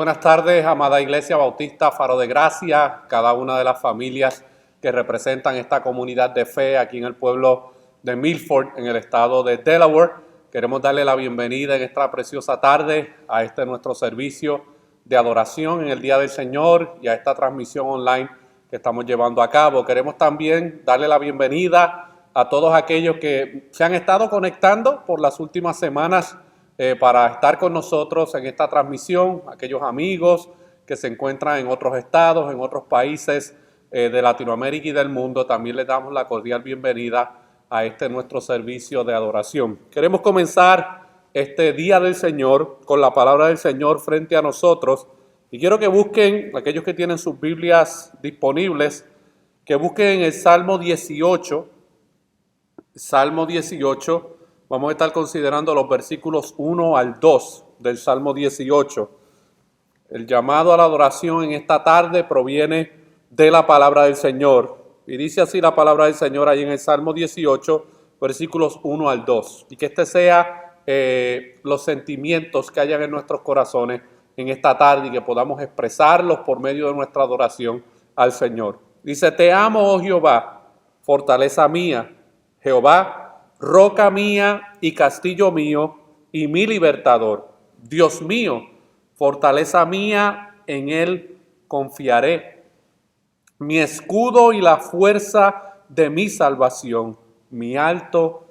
Buenas tardes, amada Iglesia Bautista Faro de Gracia, cada una de las familias que representan esta comunidad de fe aquí en el pueblo de Milford, en el estado de Delaware. Queremos darle la bienvenida en esta preciosa tarde a este nuestro servicio de adoración en el Día del Señor y a esta transmisión online que estamos llevando a cabo. Queremos también darle la bienvenida a todos aquellos que se han estado conectando por las últimas semanas para estar con nosotros en esta transmisión, aquellos amigos que se encuentran en otros estados, en otros países de Latinoamérica y del mundo. También les damos la cordial bienvenida a este nuestro servicio de adoración. Queremos comenzar este Día del Señor con la palabra del Señor frente a nosotros, y quiero que busquen, aquellos que tienen sus Biblias disponibles, que busquen el Salmo 18. Salmo 18, vamos a estar considerando los versículos 1 al 2 del Salmo 18. El llamado a la adoración en esta tarde proviene de la palabra del Señor. Y dice así la palabra del Señor ahí en el Salmo 18, versículos 1 al 2. Y que este sea los sentimientos que hayan en nuestros corazones en esta tarde y que podamos expresarlos por medio de nuestra adoración al Señor. Dice: Te amo, oh Jehová, fortaleza mía, Jehová, roca mía y castillo mío y mi libertador. Dios mío, fortaleza mía, en él confiaré. Mi escudo y la fuerza de mi salvación, mi alto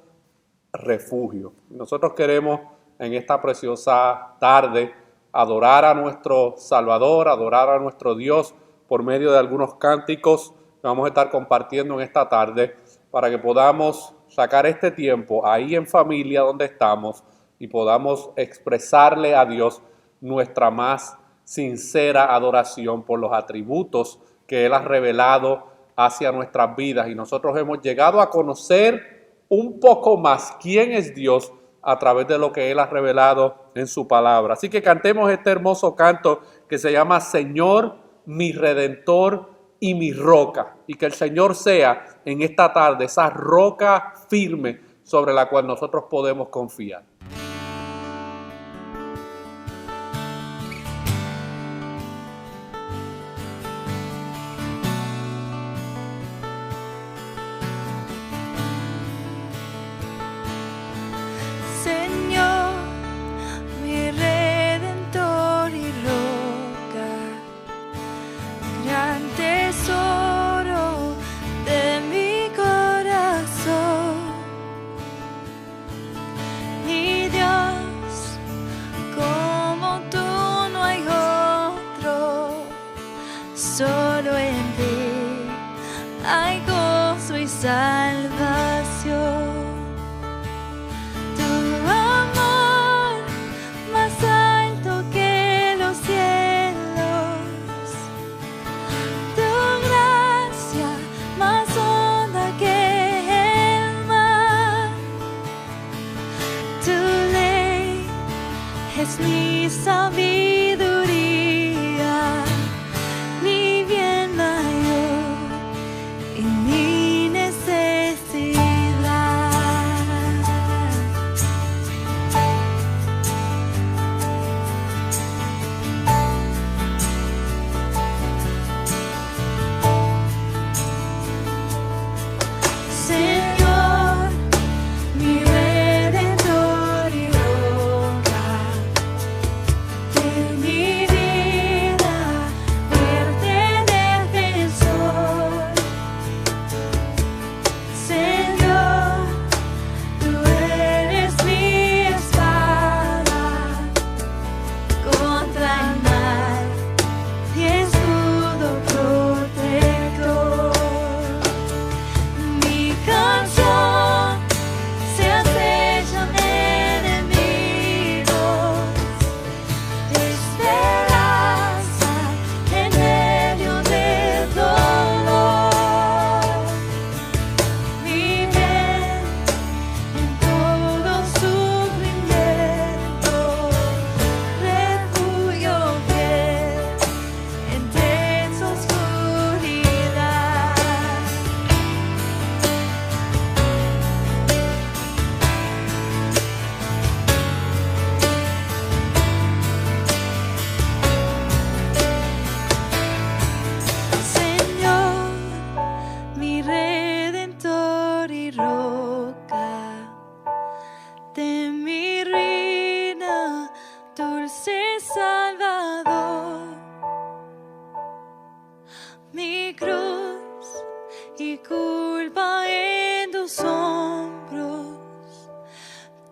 refugio. Nosotros queremos en esta preciosa tarde adorar a nuestro Salvador, adorar a nuestro Dios por medio de algunos cánticos que vamos a estar compartiendo en esta tarde, para que podamos sacar este tiempo ahí en familia donde estamos y podamos expresarle a Dios nuestra más sincera adoración por los atributos que Él ha revelado hacia nuestras vidas. Y nosotros hemos llegado a conocer un poco más quién es Dios a través de lo que Él ha revelado en su palabra. Así que cantemos este hermoso canto que se llama Señor, mi Redentor y mi roca, y que el Señor sea en esta tarde esa roca firme sobre la cual nosotros podemos confiar. Señor, mi Redentor y roca, gran tesoro de mi corazón, mi Dios, como tú no hay otro, solo en ti hay gozo y salvación. Es mi sabiduría, mi bien mayor y mi necesidad. Señor, mi Redentor y roca,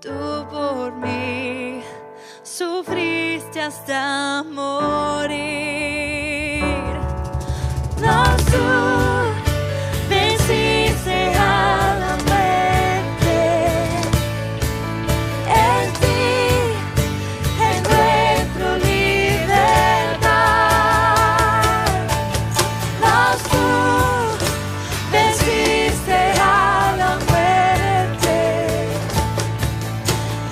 tú por mí sufriste hasta morir. Mas tú venciste a la muerte. En ti encuentro libertad. Mas tú venciste a la muerte.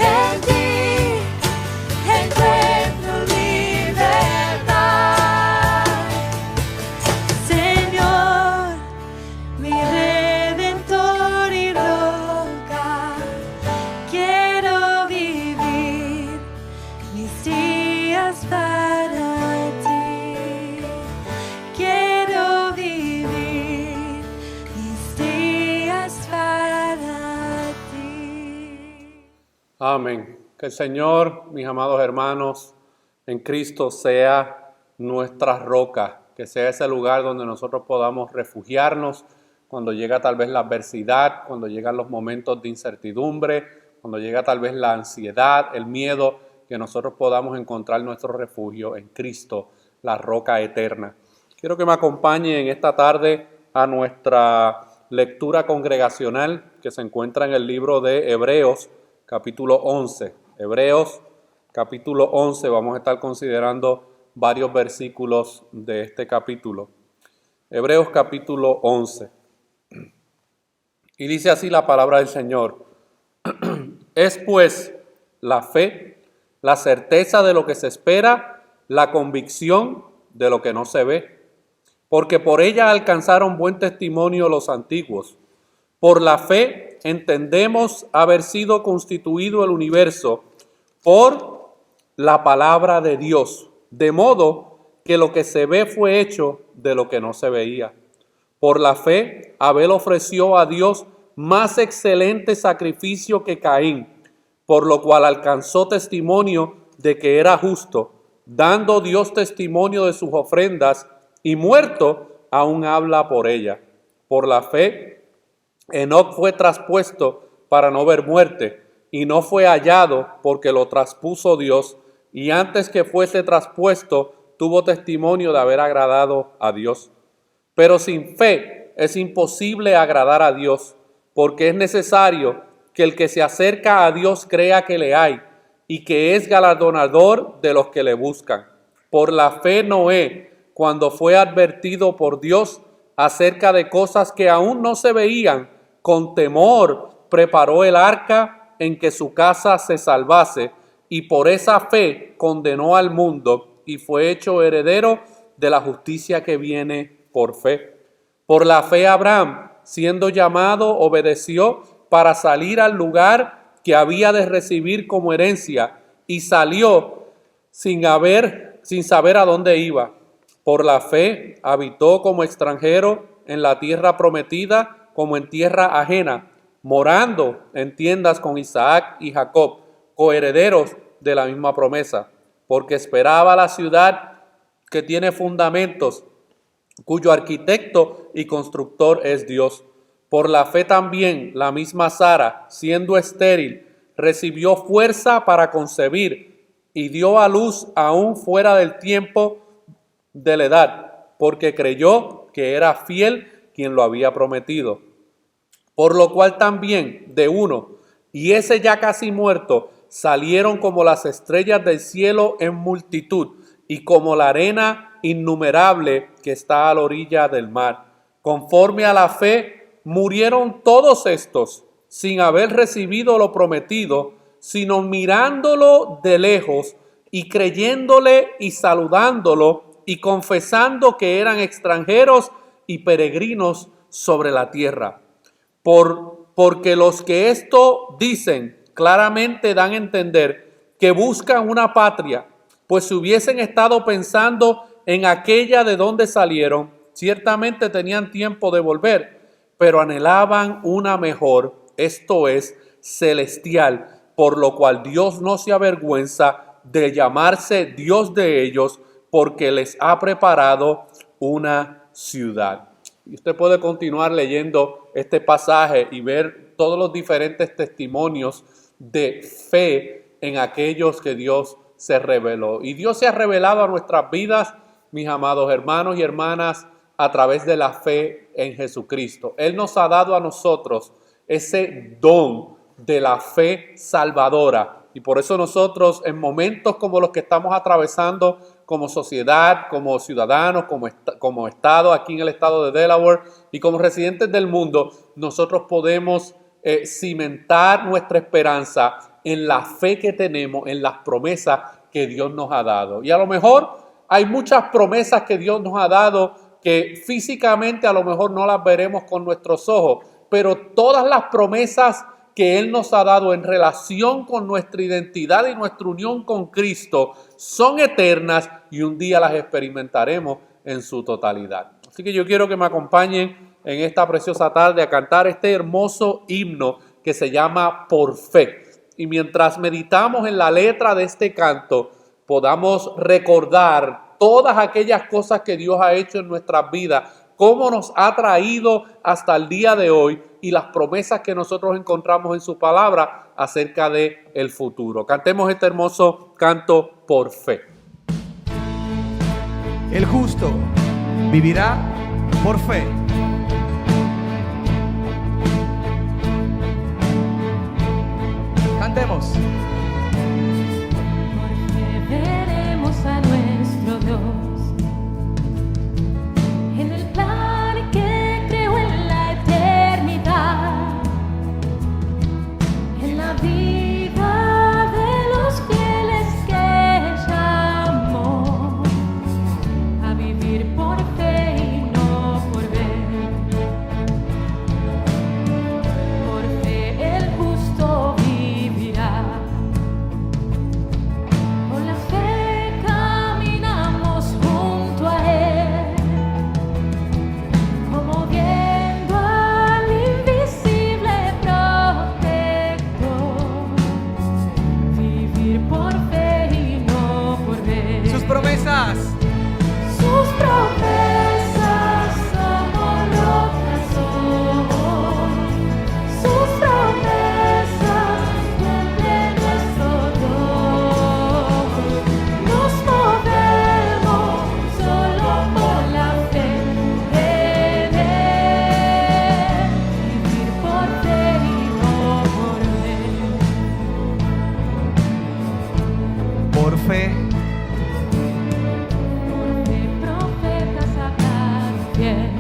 En ti encuentro libertad. Señor, mi redentor y roca, quiero vivir mis días para ti. Quiero vivir mis días para ti. Amén. Que el Señor, mis amados hermanos, en Cristo sea nuestra roca, que sea ese lugar donde nosotros podamos refugiarnos cuando llega tal vez la adversidad, cuando llegan los momentos de incertidumbre, cuando llega tal vez la ansiedad, el miedo, que nosotros podamos encontrar nuestro refugio en Cristo, la roca eterna. Quiero que me acompañe en esta tarde a nuestra lectura congregacional que se encuentra en el libro de Hebreos, capítulo 11. Hebreos, capítulo 11, vamos a estar considerando varios versículos de este capítulo. Hebreos, capítulo 11. Y dice así la palabra del Señor. Es pues la fe, la certeza de lo que se espera, la convicción de lo que no se ve. Porque por ella alcanzaron buen testimonio los antiguos. Por la fe entendemos haber sido constituido el universo por la palabra de Dios, de modo que lo que se ve fue hecho de lo que no se veía. Por la fe, Abel ofreció a Dios más excelente sacrificio que Caín, por lo cual alcanzó testimonio de que era justo, dando Dios testimonio de sus ofrendas, y muerto aún habla por ella. Por la fe, Enoc fue traspuesto para no ver muerte, y no fue hallado porque lo traspuso Dios, y antes que fuese traspuesto, tuvo testimonio de haber agradado a Dios. Pero sin fe es imposible agradar a Dios, porque es necesario que el que se acerca a Dios crea que le hay, y que es galardonador de los que le buscan. Por la fe Noé, cuando fue advertido por Dios acerca de cosas que aún no se veían, con temor preparó el arca en que su casa se salvase, y por esa fe condenó al mundo y fue hecho heredero de la justicia que viene por fe. Por la fe Abraham, siendo llamado, obedeció para salir al lugar que había de recibir como herencia, y salió sin saber a dónde iba. Por la fe habitó como extranjero en la tierra prometida, como en tierra ajena, morando en tiendas con Isaac y Jacob, coherederos de la misma promesa, porque esperaba la ciudad que tiene fundamentos, cuyo arquitecto y constructor es Dios. Por la fe también la misma Sara, siendo estéril, recibió fuerza para concebir y dio a luz aún fuera del tiempo de la edad, porque creyó que era fiel quien lo había prometido. Por lo cual también de uno, y ese ya casi muerto, salieron como las estrellas del cielo en multitud, y como la arena innumerable que está a la orilla del mar. Conforme a la fe, murieron todos estos, sin haber recibido lo prometido, sino mirándolo de lejos, y creyéndole y saludándolo, y confesando que eran extranjeros y peregrinos sobre la tierra. Porque los que esto dicen claramente dan a entender que buscan una patria, pues si hubiesen estado pensando en aquella de donde salieron, ciertamente tenían tiempo de volver, pero anhelaban una mejor, esto es, celestial, por lo cual Dios no se avergüenza de llamarse Dios de ellos, porque les ha preparado una ciudad. Y usted puede continuar leyendo este pasaje y ver todos los diferentes testimonios de fe en aquellos que Dios se reveló. Y Dios se ha revelado a nuestras vidas, mis amados hermanos y hermanas, a través de la fe en Jesucristo. Él nos ha dado a nosotros ese don de la fe salvadora. Y por eso nosotros, en momentos como los que estamos atravesando como sociedad, como ciudadanos, como Estado, aquí en el estado de Delaware y como residentes del mundo, nosotros podemos cimentar nuestra esperanza en la fe que tenemos, en las promesas que Dios nos ha dado. Y a lo mejor hay muchas promesas que Dios nos ha dado que físicamente a lo mejor no las veremos con nuestros ojos, pero todas las promesas que Él nos ha dado en relación con nuestra identidad y nuestra unión con Cristo son eternas y un día las experimentaremos en su totalidad. Así que yo quiero que me acompañen en esta preciosa tarde a cantar este hermoso himno que se llama Por Fe. Y mientras meditamos en la letra de este canto, podamos recordar todas aquellas cosas que Dios ha hecho en nuestras vidas, cómo nos ha traído hasta el día de hoy y las promesas que nosotros encontramos en su palabra acerca de el futuro. Cantemos este hermoso canto Por Fe. El justo vivirá por fe. Cantemos. Porque veremos a nuestro Dios en el plan que creó en la eternidad, en la vida de los fieles que llamó a vivir por fe y no por ver. Por fe el justo vivirá. Con la fe caminamos junto a Él, como viendo al invisible protector. Vivir por fe y no por ver. Sus promesas. Sus promesas somos rocas hoy. Sus promesas cumple nuestro Dios. Nos movemos solo por la fe en Él. Vivir por fe y no por ver. Por fe. Porque profetas hablaron bien.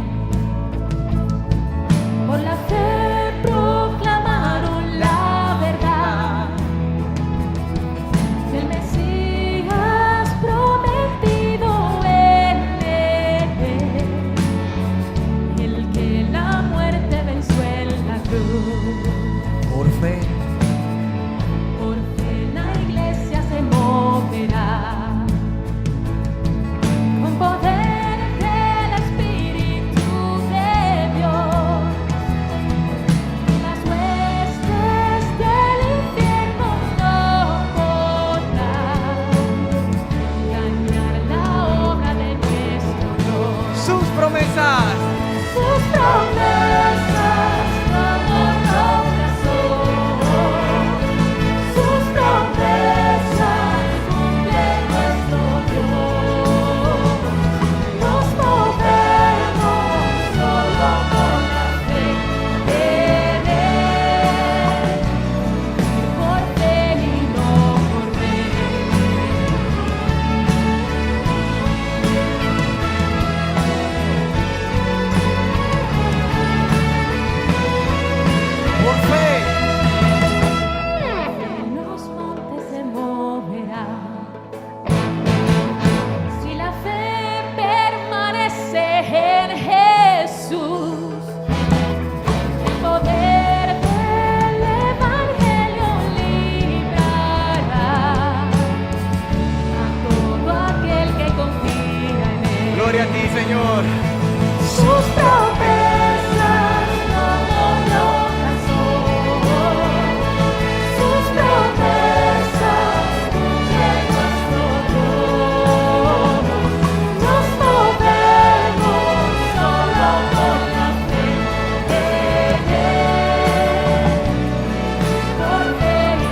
Por la fe proclamaron la verdad del Mesías prometido en Él, el que la muerte venció en la cruz. Por fe. Por fe la iglesia se moverá con poder del Espíritu de Dios. Las huestes del infierno no podrán dañar la obra de nuestro Dios. Sus promesas. Sus promesas como rocas son. Sus promesas cumple nuestro Dios. Nos movemos solo con la fe en Él. Por fe y no por ver. Por fe. En los montes se moverá. Si la fe permanece en Jesús, el poder del Evangelio librará a todo aquel que confía en Él. Gloria a ti, Señor. Sus promesas como rocas son. Sus promesas cumple nuestro Dios. Nos movemos solo con la fe en Él. Por fe y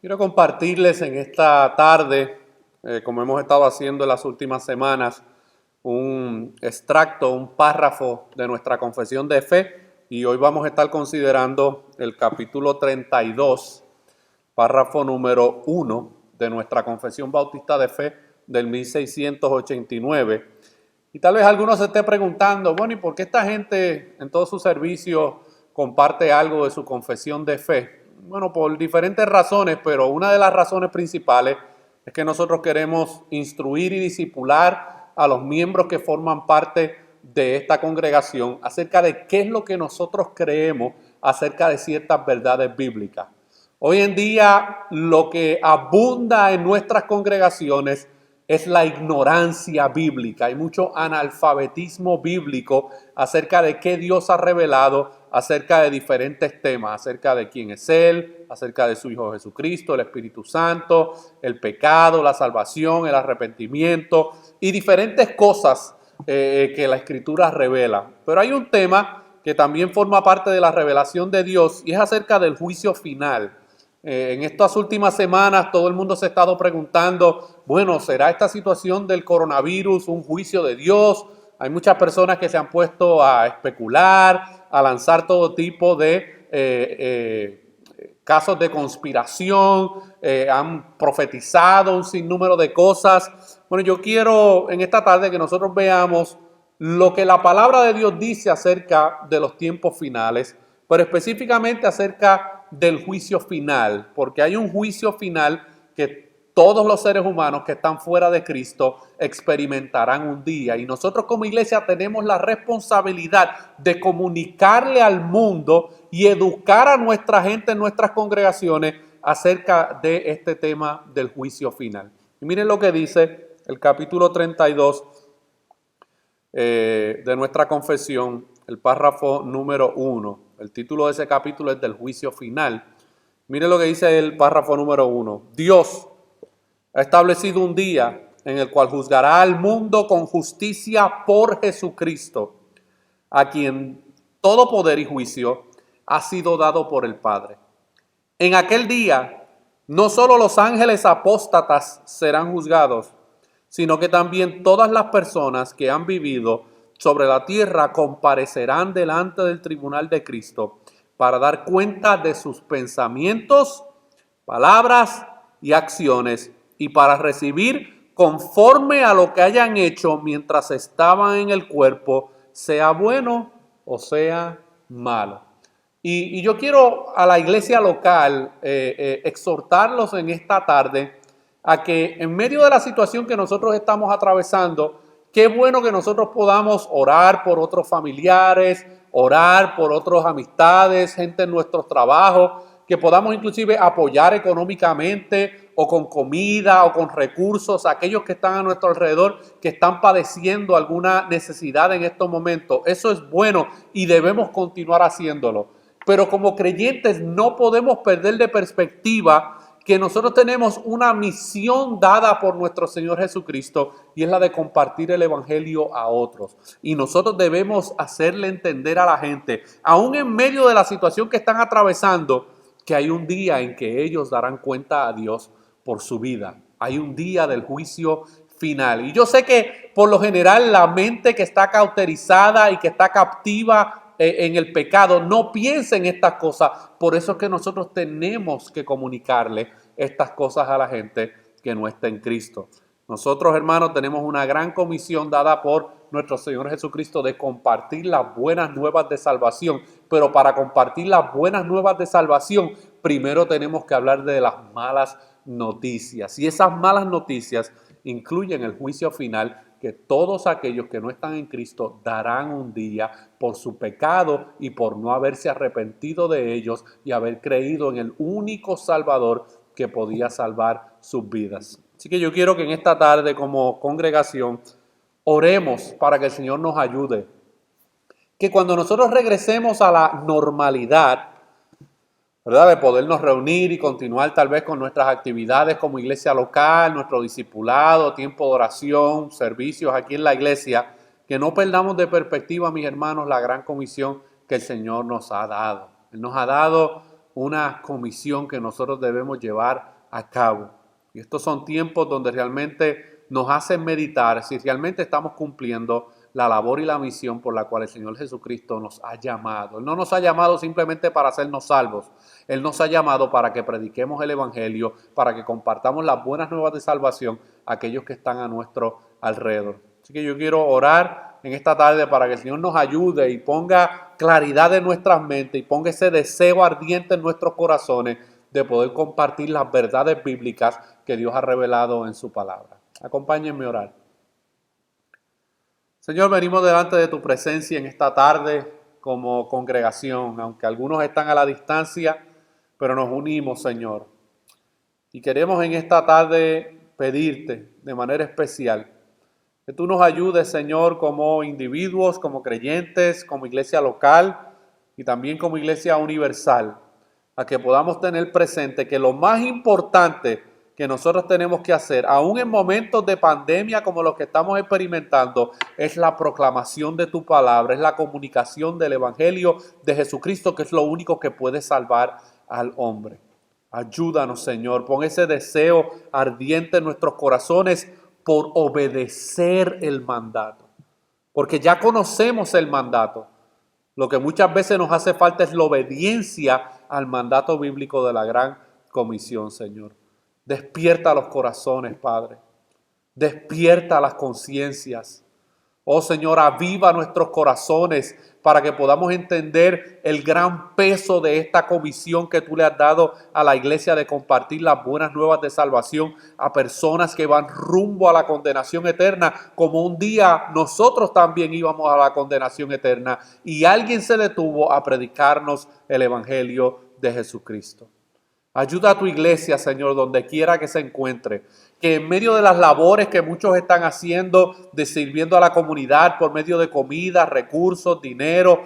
Quiero compartirles en esta tarde, como hemos estado haciendo en las últimas semanas, un extracto, un párrafo de nuestra confesión de fe, y hoy vamos a estar considerando el capítulo 32, párrafo número 1 de nuestra confesión bautista de fe del 1689. Y tal vez algunos se esté preguntando, bueno, ¿y por qué esta gente en todo su servicio comparte algo de su confesión de fe? Bueno, por diferentes razones, pero una de las razones principales es que nosotros queremos instruir y discipular a los miembros que forman parte de esta congregación acerca de qué es lo que nosotros creemos acerca de ciertas verdades bíblicas. Hoy en día lo que abunda en nuestras congregaciones es la ignorancia bíblica. Hay mucho analfabetismo bíblico acerca de qué Dios ha revelado acerca de diferentes temas, acerca de quién es Él, acerca de su Hijo Jesucristo, el Espíritu Santo, el pecado, la salvación, el arrepentimiento y diferentes cosas que la Escritura revela. Pero hay un tema que también forma parte de la revelación de Dios y es acerca del juicio final. En estas últimas semanas todo el mundo se ha estado preguntando, bueno, ¿será esta situación del coronavirus un juicio de Dios? Hay muchas personas que se han puesto a especular, a lanzar todo tipo de casos de conspiración, han profetizado un sinnúmero de cosas. Bueno, yo quiero en esta tarde que nosotros veamos lo que la palabra de Dios dice acerca de los tiempos finales, pero específicamente acerca del juicio final, porque hay un juicio final que todos los seres humanos que están fuera de Cristo experimentarán un día. Y nosotros como iglesia tenemos la responsabilidad de comunicarle al mundo y educar a nuestra gente en nuestras congregaciones acerca de este tema del juicio final. Y miren lo que dice el capítulo 32 de nuestra confesión, el párrafo número 1. El título de ese capítulo es del juicio final. Miren lo que dice el párrafo número 1. Dios ha establecido un día en el cual juzgará al mundo con justicia por Jesucristo, a quien todo poder y juicio ha sido dado por el Padre. En aquel día, no solo los ángeles apóstatas serán juzgados, sino que también todas las personas que han vivido sobre la tierra comparecerán delante del tribunal de Cristo para dar cuenta de sus pensamientos, palabras y acciones y para recibir conforme a lo que hayan hecho mientras estaban en el cuerpo, sea bueno o sea malo. Y yo quiero a la iglesia local exhortarlos en esta tarde a que en medio de la situación que nosotros estamos atravesando, qué bueno que nosotros podamos orar por otros familiares, orar por otras amistades, gente en nuestros trabajos, que podamos inclusive apoyar económicamente o con comida o con recursos a aquellos que están a nuestro alrededor, que están padeciendo alguna necesidad en estos momentos. Eso es bueno y debemos continuar haciéndolo. Pero como creyentes no podemos perder de perspectiva que nosotros tenemos una misión dada por nuestro Señor Jesucristo y es la de compartir el Evangelio a otros. Y nosotros debemos hacerle entender a la gente, aún en medio de la situación que están atravesando, que hay un día en que ellos darán cuenta a Dios por su vida. Hay un día del juicio final. Y yo sé que por lo general la mente que está cauterizada y que está captiva en el pecado no piensa en estas cosas. Por eso es que nosotros tenemos que comunicarle estas cosas a la gente que no está en Cristo. Nosotros, hermanos, tenemos una gran comisión dada por nuestro Señor Jesucristo de compartir las buenas nuevas de salvación. Pero para compartir las buenas nuevas de salvación, primero tenemos que hablar de las malas noticias. Y esas malas noticias incluyen el juicio final, que todos aquellos que no están en Cristo darán un día por su pecado y por no haberse arrepentido de ellos y haber creído en el único Salvador que podía salvar sus vidas. Así que yo quiero que en esta tarde como congregación oremos para que el Señor nos ayude. Que cuando nosotros regresemos a la normalidad, ¿verdad?, de podernos reunir y continuar tal vez con nuestras actividades como iglesia local, nuestro discipulado, tiempo de oración, servicios aquí en la iglesia, que no perdamos de perspectiva, mis hermanos, la gran comisión que el Señor nos ha dado. Él nos ha dado una comisión que nosotros debemos llevar a cabo. Y estos son tiempos donde realmente nos hacen meditar si realmente estamos cumpliendo la labor y la misión por la cual el Señor Jesucristo nos ha llamado. Él no nos ha llamado simplemente para hacernos salvos. Él nos ha llamado para que prediquemos el Evangelio, para que compartamos las buenas nuevas de salvación a aquellos que están a nuestro alrededor. Así que yo quiero orar en esta tarde para que el Señor nos ayude y ponga claridad en nuestras mentes y ponga ese deseo ardiente en nuestros corazones de poder compartir las verdades bíblicas que Dios ha revelado en su palabra. Acompáñenme a orar. Señor, venimos delante de tu presencia en esta tarde como congregación, aunque algunos están a la distancia, pero nos unimos, Señor. Y queremos en esta tarde pedirte de manera especial que tú nos ayudes, Señor, como individuos, como creyentes, como iglesia local y también como iglesia universal, a que podamos tener presente que lo más importante que nosotros tenemos que hacer, aún en momentos de pandemia como los que estamos experimentando, es la proclamación de tu palabra, es la comunicación del Evangelio de Jesucristo, que es lo único que puede salvar al hombre. Ayúdanos, Señor, pon ese deseo ardiente en nuestros corazones por obedecer el mandato, porque ya conocemos el mandato. Lo que muchas veces nos hace falta es la obediencia al mandato bíblico de la gran comisión, Señor. Despierta los corazones, Padre. Despierta las conciencias. Oh Señor, aviva nuestros corazones para que podamos entender el gran peso de esta comisión que tú le has dado a la iglesia de compartir las buenas nuevas de salvación a personas que van rumbo a la condenación eterna, como un día nosotros también íbamos a la condenación eterna y alguien se detuvo a predicarnos el Evangelio de Jesucristo. Ayuda a tu iglesia, Señor, donde quiera que se encuentre, que en medio de las labores que muchos están haciendo, de sirviendo a la comunidad por medio de comida, recursos, dinero,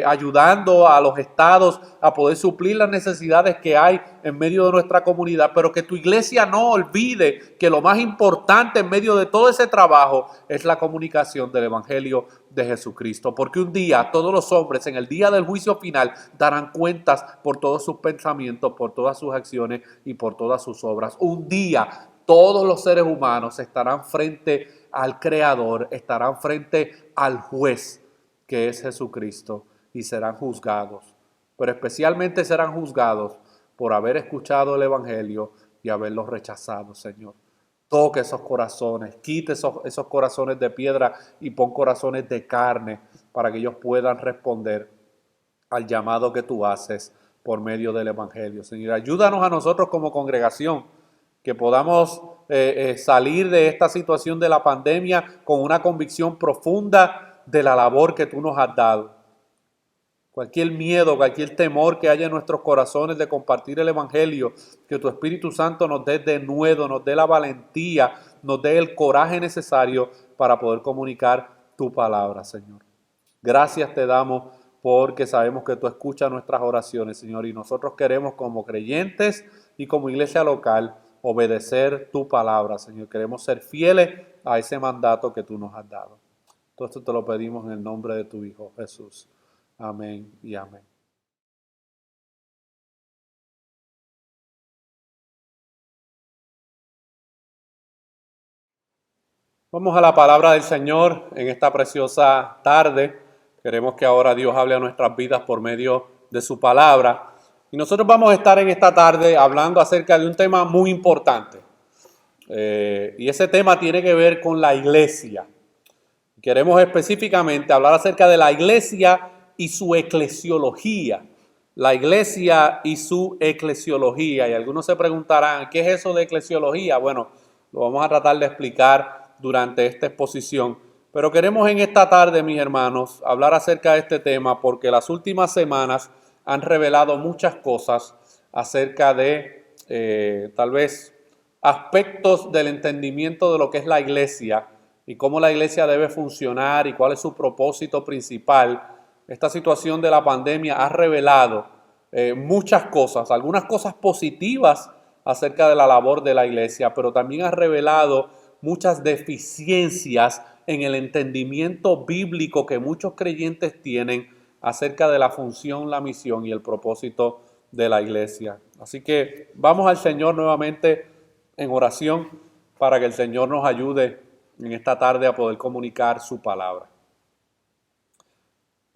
ayudando a los estados a poder suplir las necesidades que hay en medio de nuestra comunidad, pero que tu iglesia no olvide que lo más importante en medio de todo ese trabajo es la comunicación del Evangelio de Jesucristo, porque un día todos los hombres en el día del juicio final darán cuentas por todos sus pensamientos, por todas sus acciones y por todas sus obras. Un día todos los seres humanos estarán frente al Creador, estarán frente al juez que es Jesucristo y serán juzgados, pero especialmente serán juzgados por haber escuchado el Evangelio y haberlo rechazado, Señor. Toque esos corazones, quite esos corazones de piedra y pon corazones de carne para que ellos puedan responder al llamado que tú haces por medio del Evangelio. Señor, ayúdanos a nosotros como congregación que podamos salir de esta situación de la pandemia con una convicción profunda de la labor que tú nos has dado. Cualquier miedo, cualquier temor que haya en nuestros corazones de compartir el Evangelio, que tu Espíritu Santo nos dé de nuevo, nos dé la valentía, nos dé el coraje necesario para poder comunicar tu palabra, Señor. Gracias te damos porque sabemos que tú escuchas nuestras oraciones, Señor, y nosotros queremos como creyentes y como iglesia local obedecer tu palabra, Señor. Queremos ser fieles a ese mandato que tú nos has dado. Todo esto te lo pedimos en el nombre de tu Hijo, Jesús. Amén y amén. Vamos a la palabra del Señor en esta preciosa tarde. Queremos que ahora Dios hable a nuestras vidas por medio de su palabra. Y nosotros vamos a estar en esta tarde hablando acerca de un tema muy importante. Y ese tema tiene que ver con la iglesia. Queremos específicamente hablar acerca de la iglesia y su eclesiología. La iglesia y su eclesiología. Y algunos se preguntarán, ¿qué es eso de eclesiología? Bueno, lo vamos a tratar de explicar durante esta exposición. Pero queremos en esta tarde, mis hermanos, hablar acerca de este tema porque las últimas semanas han revelado muchas cosas acerca de tal vez aspectos del entendimiento de lo que es la iglesia y cómo la iglesia debe funcionar y cuál es su propósito principal. Esta situación de la pandemia ha revelado muchas cosas, algunas cosas positivas acerca de la labor de la iglesia, pero también ha revelado muchas deficiencias en el entendimiento bíblico que muchos creyentes tienen acerca de la función, la misión y el propósito de la iglesia. Así que vamos al Señor nuevamente en oración para que el Señor nos ayude en esta tarde a poder comunicar su palabra.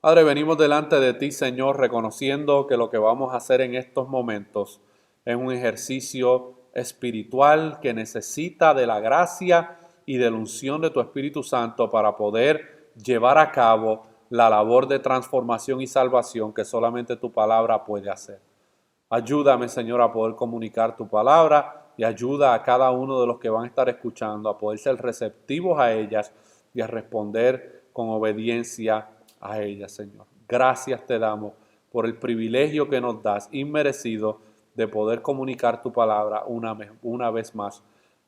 Padre, venimos delante de ti, Señor, reconociendo que lo que vamos a hacer en estos momentos es un ejercicio espiritual que necesita de la gracia y de la unción de tu Espíritu Santo para poder llevar a cabo la labor de transformación y salvación que solamente tu palabra puede hacer. Ayúdame, Señor, a poder comunicar tu palabra y ayuda a cada uno de los que van a estar escuchando a poder ser receptivos a ellas y a responder con obediencia a ellas, Señor. Gracias te damos por el privilegio que nos das, inmerecido, de poder comunicar tu palabra una vez más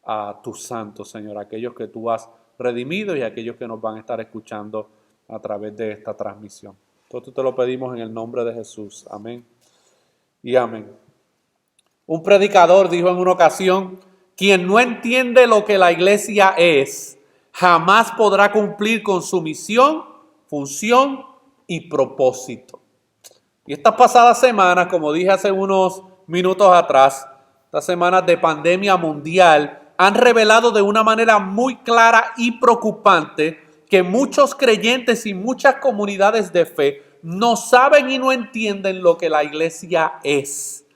a tus santos, Señor, aquellos que tú has redimido y aquellos que nos van a estar escuchando a través de esta transmisión. Todo esto te lo pedimos en el nombre de Jesús. Amén y amén. Un predicador dijo en una ocasión: quien no entiende lo que la iglesia es, jamás podrá cumplir con su misión, función y propósito. Y estas pasadas semanas, como dije hace unos minutos atrás, estas semanas de pandemia mundial han revelado de una manera muy clara y preocupante que muchos creyentes y muchas comunidades de fe no saben y no entienden lo que la iglesia es.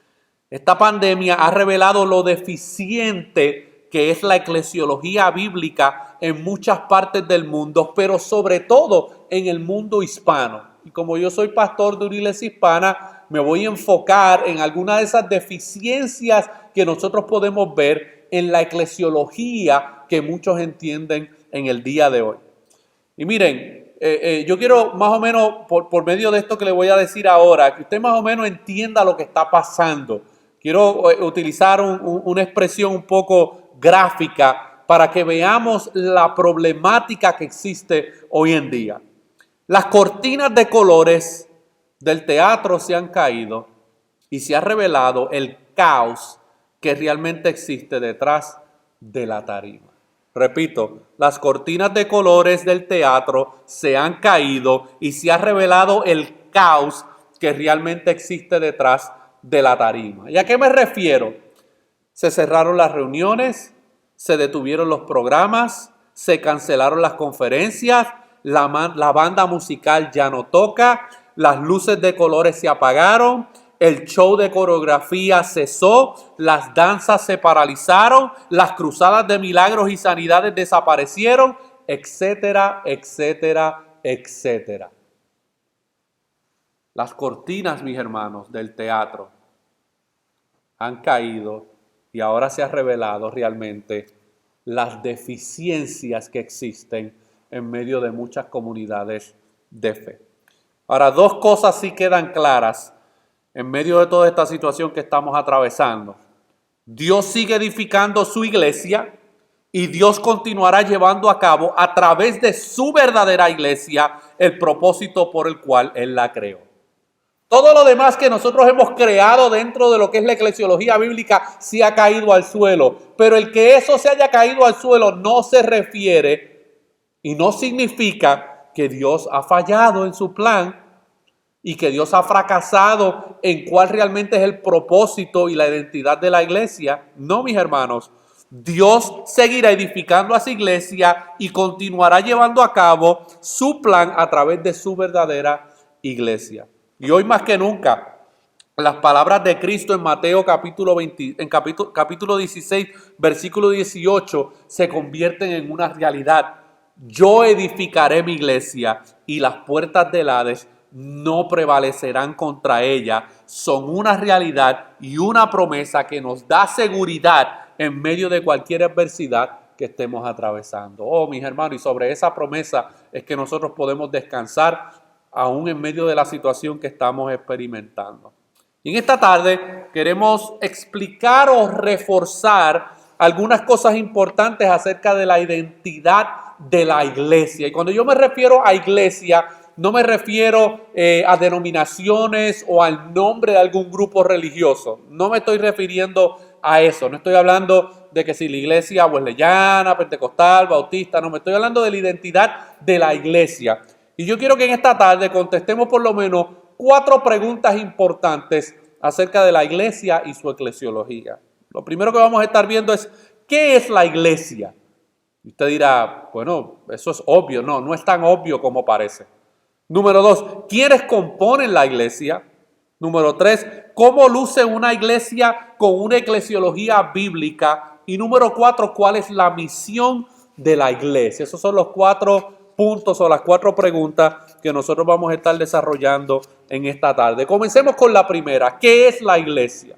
Esta pandemia ha revelado lo deficiente que es la eclesiología bíblica en muchas partes del mundo, pero sobre todo en el mundo hispano. Y como yo soy pastor de una iglesia hispana, me voy a enfocar en algunas de esas deficiencias que nosotros podemos ver en la eclesiología que muchos entienden en el día de hoy. Y miren, yo quiero más o menos, por medio de esto que le voy a decir ahora, que usted más o menos entienda lo que está pasando. Quiero utilizar una expresión un poco gráfica para que veamos la problemática que existe hoy en día. Las cortinas de colores del teatro se han caído y se ha revelado el caos que realmente existe detrás de la tarima. Repito, las cortinas de colores del teatro se han caído y se ha revelado el caos que realmente existe detrás de la tarima. ¿Y a qué me refiero? Se cerraron las reuniones, se detuvieron los programas, se cancelaron las conferencias, la banda musical ya no toca, las luces de colores se apagaron, el show de coreografía cesó, las danzas se paralizaron, las cruzadas de milagros y sanidades desaparecieron, etcétera, etcétera, etcétera. Las cortinas, mis hermanos, del teatro han caído y ahora se ha revelado realmente las deficiencias que existen en medio de muchas comunidades de fe. Ahora, dos cosas sí quedan claras en medio de toda esta situación que estamos atravesando. Dios sigue edificando su iglesia y Dios continuará llevando a cabo a través de su verdadera iglesia el propósito por el cual Él la creó. Todo lo demás que nosotros hemos creado dentro de lo que es la eclesiología bíblica sí ha caído al suelo, pero el que eso se haya caído al suelo no se refiere y no significa que Dios ha fallado en su plan y que Dios ha fracasado en cuál realmente es el propósito y la identidad de la iglesia. No, mis hermanos, Dios seguirá edificando a su iglesia y continuará llevando a cabo su plan a través de su verdadera iglesia. Y hoy más que nunca, las palabras de Cristo en Mateo capítulo 16, versículo 18, se convierten en una realidad. Yo edificaré mi iglesia y las puertas del Hades no prevalecerán contra ella. Son una realidad y una promesa que nos da seguridad en medio de cualquier adversidad que estemos atravesando. Oh, mis hermanos, y sobre esa promesa es que nosotros podemos descansar aún en medio de la situación que estamos experimentando. Y en esta tarde queremos explicar o reforzar algunas cosas importantes acerca de la identidad de la iglesia. Y cuando yo me refiero a iglesia, no me refiero a denominaciones o al nombre de algún grupo religioso. No me estoy refiriendo a eso. No estoy hablando de que si la iglesia wesleyana, pentecostal, bautista. No, me estoy hablando de la identidad de la iglesia. Y yo quiero que en esta tarde contestemos por lo menos 4 preguntas importantes acerca de la iglesia y su eclesiología. Lo primero que vamos a estar viendo es, ¿qué es la iglesia? Y usted dirá, bueno, eso es obvio. No, no es tan obvio como parece. Número 2, ¿quiénes componen la iglesia? Número 3, ¿cómo luce una iglesia con una eclesiología bíblica? Y número 4, ¿cuál es la misión de la iglesia? Esos son los 4 puntos o las 4 preguntas que nosotros vamos a estar desarrollando en esta tarde. Comencemos con la primera. ¿Qué es la iglesia?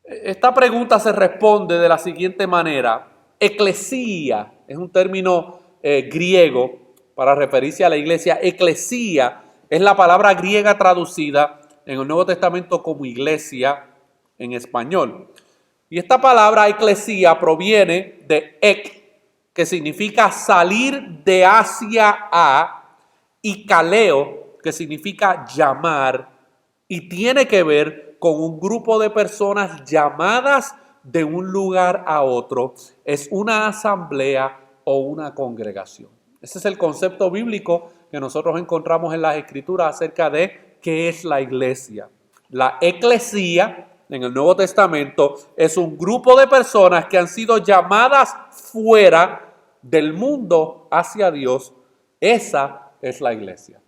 Esta pregunta se responde de la siguiente manera. Eclesía es un término griego para referirse a la iglesia. Eclesía es la palabra griega traducida en el Nuevo Testamento como iglesia en español. Y esta palabra eclesía proviene de ek, que significa salir de hacia a, y kaleo, que significa llamar, y tiene que ver con un grupo de personas llamadas de un lugar a otro. Es una asamblea o una congregación. Ese es el concepto bíblico que nosotros encontramos en las Escrituras acerca de qué es la iglesia. La eclesía en el Nuevo Testamento es un grupo de personas que han sido llamadas fuera del mundo hacia Dios. Esa es la iglesia.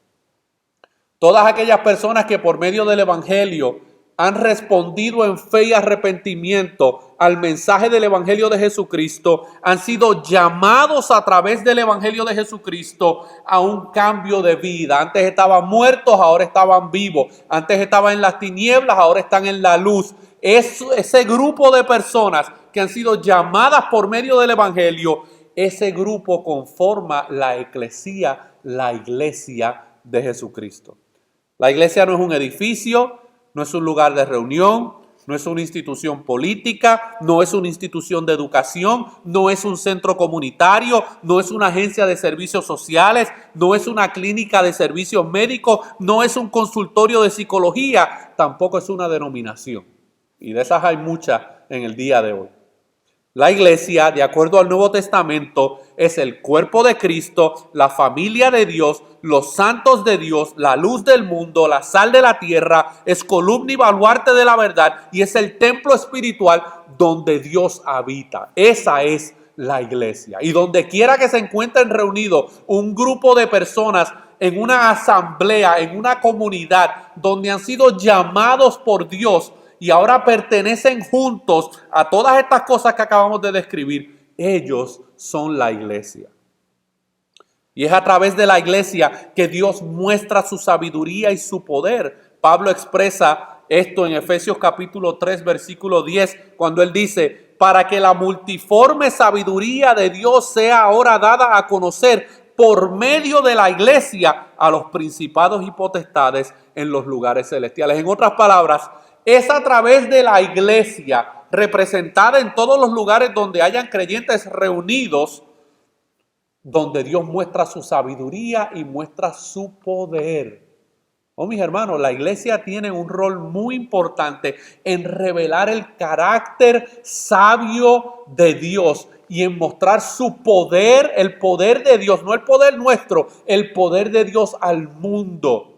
Todas aquellas personas que por medio del Evangelio han respondido en fe y arrepentimiento al mensaje del Evangelio de Jesucristo, han sido llamados a través del Evangelio de Jesucristo a un cambio de vida. Antes estaban muertos, ahora estaban vivos. Antes estaban en las tinieblas, ahora están en la luz. Ese grupo de personas que han sido llamadas por medio del Evangelio, ese grupo conforma la eclesía, la iglesia de Jesucristo. La iglesia no es un edificio, no es un lugar de reunión, no es una institución política, no es una institución de educación, no es un centro comunitario, no es una agencia de servicios sociales, no es una clínica de servicios médicos, no es un consultorio de psicología, tampoco es una denominación. Y de esas hay muchas en el día de hoy. La iglesia, de acuerdo al Nuevo Testamento, es el cuerpo de Cristo, la familia de Dios, los santos de Dios, la luz del mundo, la sal de la tierra, es columna y baluarte de la verdad y es el templo espiritual donde Dios habita. Esa es la iglesia. Y donde quiera que se encuentren reunidos un grupo de personas en una asamblea, en una comunidad donde han sido llamados por Dios, y ahora pertenecen juntos a todas estas cosas que acabamos de describir, ellos son la iglesia. Y es a través de la iglesia que Dios muestra su sabiduría y su poder. Pablo expresa esto en Efesios capítulo 3, versículo 10, cuando él dice, para que la multiforme sabiduría de Dios sea ahora dada a conocer por medio de la iglesia a los principados y potestades en los lugares celestiales. En otras palabras, es a través de la iglesia representada en todos los lugares donde hayan creyentes reunidos, donde Dios muestra su sabiduría y muestra su poder. Oh, mis hermanos, la iglesia tiene un rol muy importante en revelar el carácter sabio de Dios y en mostrar su poder, el poder de Dios, no el poder nuestro, el poder de Dios al mundo.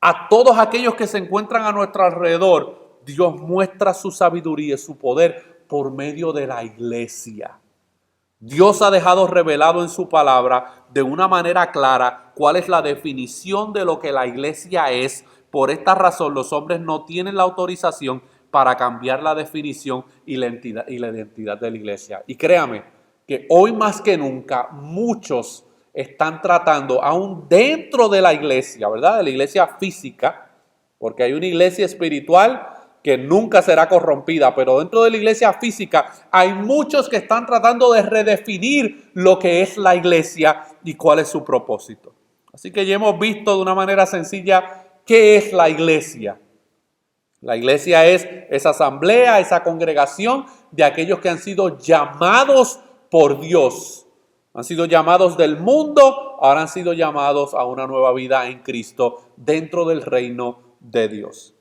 A todos aquellos que se encuentran a nuestro alrededor, Dios muestra su sabiduría y su poder por medio de la iglesia. Dios ha dejado revelado en su palabra de una manera clara cuál es la definición de lo que la iglesia es. Por esta razón los hombres no tienen la autorización para cambiar la definición y la identidad de la iglesia. Y créame que hoy más que nunca muchos están tratando, aún dentro de la iglesia, ¿verdad? De la iglesia física, porque hay una iglesia espiritual que nunca será corrompida, pero dentro de la iglesia física hay muchos que están tratando de redefinir lo que es la iglesia y cuál es su propósito. Así que ya hemos visto de una manera sencilla qué es la iglesia. La iglesia es esa asamblea, esa congregación de aquellos que han sido llamados por Dios. Han sido llamados del mundo, ahora han sido llamados a una nueva vida en Cristo dentro del reino de Dios.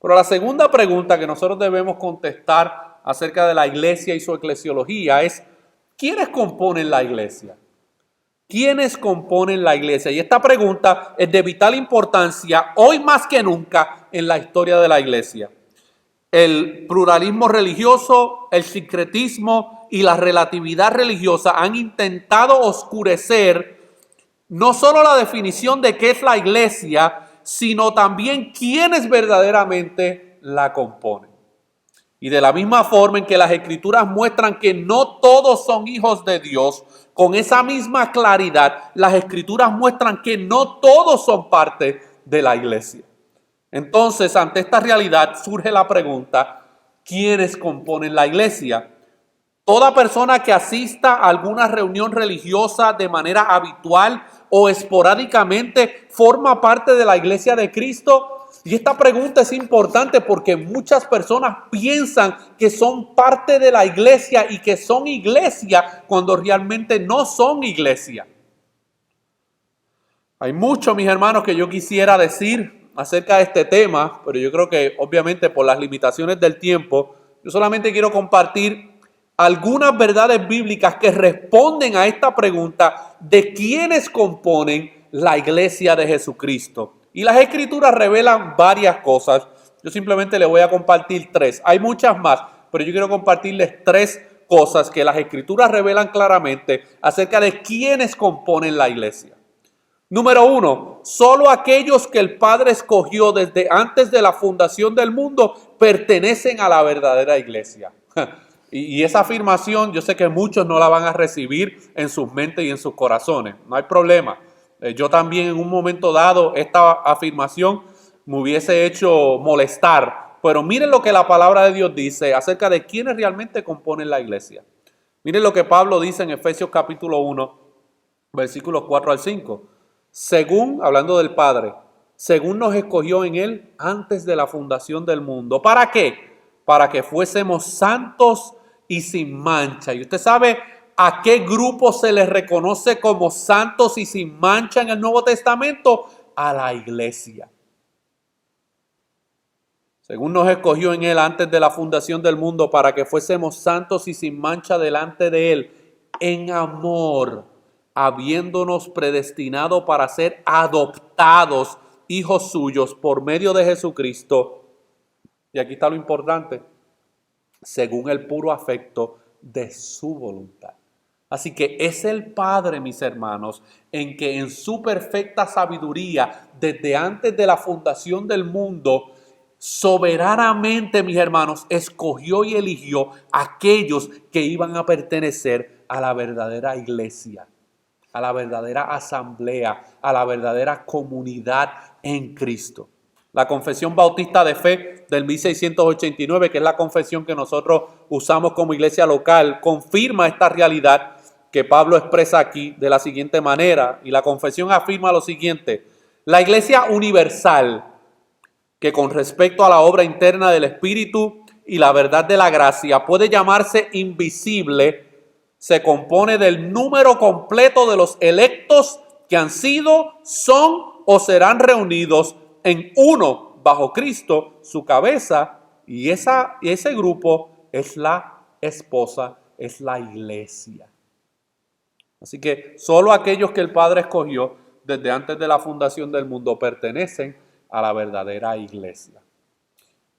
Pero la segunda pregunta que nosotros debemos contestar acerca de la iglesia y su eclesiología es, ¿quiénes componen la iglesia? ¿Quiénes componen la iglesia? Y esta pregunta es de vital importancia hoy más que nunca en la historia de la iglesia. El pluralismo religioso, el sincretismo y la relatividad religiosa han intentado oscurecer no solo la definición de qué es la iglesia, sino también quiénes verdaderamente la componen. Y de la misma forma en que las escrituras muestran que no todos son hijos de Dios, con esa misma claridad, las escrituras muestran que no todos son parte de la iglesia. Entonces, ante esta realidad surge la pregunta, ¿quiénes componen la iglesia? Toda persona que asista a alguna reunión religiosa de manera habitual o esporádicamente forma parte de la iglesia de Cristo. Y esta pregunta es importante porque muchas personas piensan que son parte de la iglesia y que son iglesia cuando realmente no son iglesia. Hay mucho, mis hermanos, que yo quisiera decir acerca de este tema, pero yo creo que obviamente por las limitaciones del tiempo, yo solamente quiero compartir algunas verdades bíblicas que responden a esta pregunta de quiénes componen la iglesia de Jesucristo. Y las escrituras revelan varias cosas. Yo simplemente les voy a compartir 3. Hay muchas más, pero yo quiero compartirles 3 cosas que las escrituras revelan claramente acerca de quiénes componen la iglesia. Número 1, solo aquellos que el Padre escogió desde antes de la fundación del mundo pertenecen a la verdadera iglesia. Y esa afirmación yo sé que muchos no la van a recibir en sus mentes y en sus corazones. No hay problema. Yo también en un momento dado esta afirmación me hubiese hecho molestar. Pero miren lo que la palabra de Dios dice acerca de quiénes realmente componen la iglesia. Miren lo que Pablo dice en Efesios capítulo 1, versículos 4 al 5. Según, hablando del Padre, según nos escogió en Él antes de la fundación del mundo. ¿Para qué? Para que fuésemos santos y sin mancha. Y usted sabe a qué grupo se les reconoce como santos y sin mancha en el Nuevo Testamento. A la iglesia. Según nos escogió en Él antes de la fundación del mundo para que fuésemos santos y sin mancha delante de Él en amor, habiéndonos predestinado para ser adoptados hijos suyos por medio de Jesucristo. Y aquí está lo importante, según el puro afecto de su voluntad. Así que es el Padre, mis hermanos, en que en su perfecta sabiduría, desde antes de la fundación del mundo, soberanamente, mis hermanos, escogió y eligió a aquellos que iban a pertenecer a la verdadera iglesia, a la verdadera asamblea, a la verdadera comunidad en Cristo. La Confesión Bautista de Fe del 1689, que es la confesión que nosotros usamos como iglesia local, confirma esta realidad que Pablo expresa aquí de la siguiente manera. Y la confesión afirma lo siguiente: la iglesia universal, que con respecto a la obra interna del Espíritu y la verdad de la gracia puede llamarse invisible, se compone del número completo de los electos que han sido, son o serán reunidos en uno bajo Cristo, su cabeza, y ese grupo es la esposa, es la iglesia. Así que solo aquellos que el Padre escogió desde antes de la fundación del mundo pertenecen a la verdadera iglesia.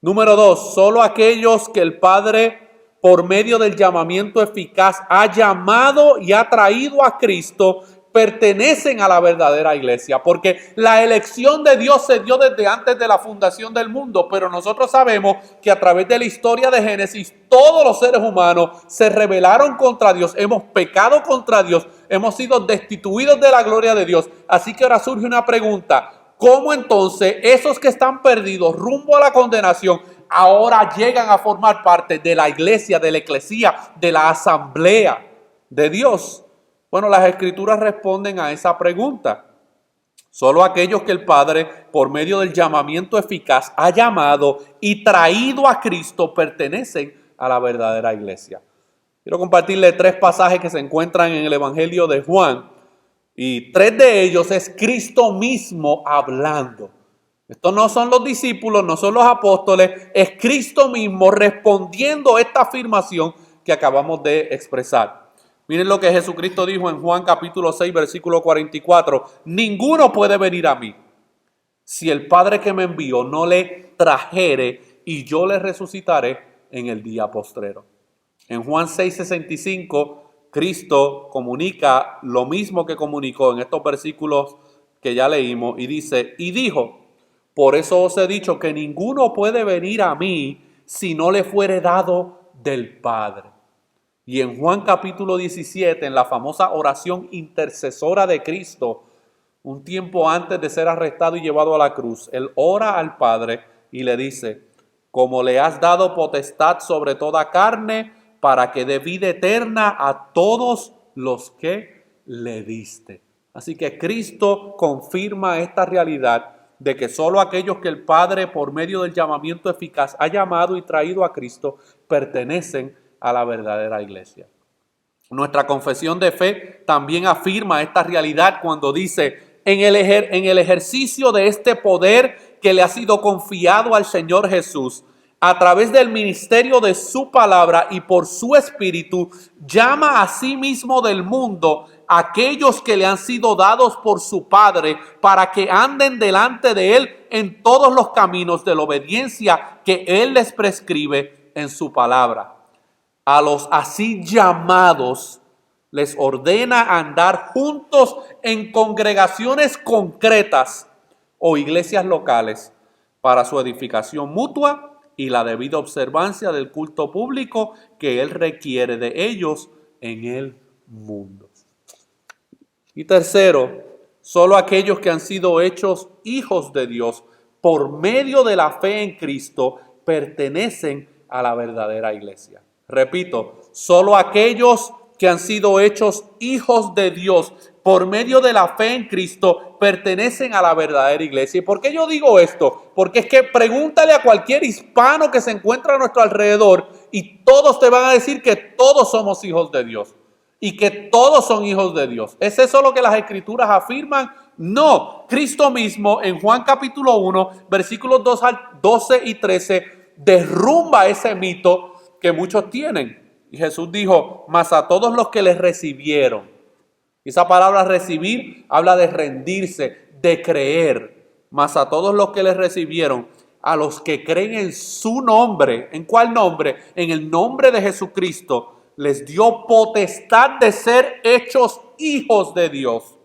Número 2, solo aquellos que el Padre, por medio del llamamiento eficaz, ha llamado y ha traído a Cristo, pertenecen a la verdadera iglesia, porque la elección de Dios se dio desde antes de la fundación del mundo, pero nosotros sabemos que a través de la historia de Génesis, todos los seres humanos se rebelaron contra Dios, hemos pecado contra Dios, hemos sido destituidos de la gloria de Dios. Así que ahora surge una pregunta: ¿cómo entonces esos que están perdidos rumbo a la condenación ahora llegan a formar parte de la iglesia, de la eclesía, de la asamblea de Dios? Bueno, las escrituras responden a esa pregunta. Solo aquellos que el Padre, por medio del llamamiento eficaz, ha llamado y traído a Cristo, pertenecen a la verdadera iglesia. Quiero compartirle 3 pasajes que se encuentran en el Evangelio de Juan. Y 3 de ellos es Cristo mismo hablando. Estos no son los discípulos, no son los apóstoles, es Cristo mismo respondiendo a esta afirmación que acabamos de expresar. Miren lo que Jesucristo dijo en Juan capítulo 6, versículo 44. Ninguno puede venir a mí si el Padre que me envió no le trajere, y yo le resucitaré en el día postrero. En Juan 6:65, Cristo comunica lo mismo que comunicó en estos versículos que ya leímos, y dice, y dijo, por eso os he dicho que ninguno puede venir a mí si no le fuere dado del Padre. Y en Juan capítulo 17, en la famosa oración intercesora de Cristo, un tiempo antes de ser arrestado y llevado a la cruz, él ora al Padre y le dice, como le has dado potestad sobre toda carne, para que dé vida eterna a todos los que le diste. Así que Cristo confirma esta realidad de que solo aquellos que el Padre, por medio del llamamiento eficaz, ha llamado y traído a Cristo, pertenecen a la verdadera iglesia. Nuestra confesión de fe también afirma esta realidad cuando dice, en el ejercicio de este poder que le ha sido confiado al Señor Jesús, a través del ministerio de su palabra y por su espíritu, llama a sí mismo del mundo a aquellos que le han sido dados por su Padre para que anden delante de él en todos los caminos de la obediencia que él les prescribe en su palabra. A los así llamados les ordena andar juntos en congregaciones concretas o iglesias locales para su edificación mutua y la debida observancia del culto público que él requiere de ellos en el mundo. Y tercero, solo aquellos que han sido hechos hijos de Dios por medio de la fe en Cristo pertenecen a la verdadera iglesia. Repito, solo aquellos que han sido hechos hijos de Dios por medio de la fe en Cristo pertenecen a la verdadera iglesia. ¿Y por qué yo digo esto? Porque es que pregúntale a cualquier hispano que se encuentra a nuestro alrededor y todos te van a decir que todos somos hijos de Dios y que todos son hijos de Dios. ¿Es eso lo que las escrituras afirman? No. Cristo mismo en Juan capítulo 1, versículos 12 y 13, derrumba ese mito que muchos tienen. Y Jesús dijo, mas a todos los que les recibieron. Esa palabra recibir habla de rendirse, de creer. Mas a todos los que les recibieron, a los que creen en su nombre. ¿En cuál nombre? En el nombre de Jesucristo. Les dio potestad de ser hechos hijos de Dios,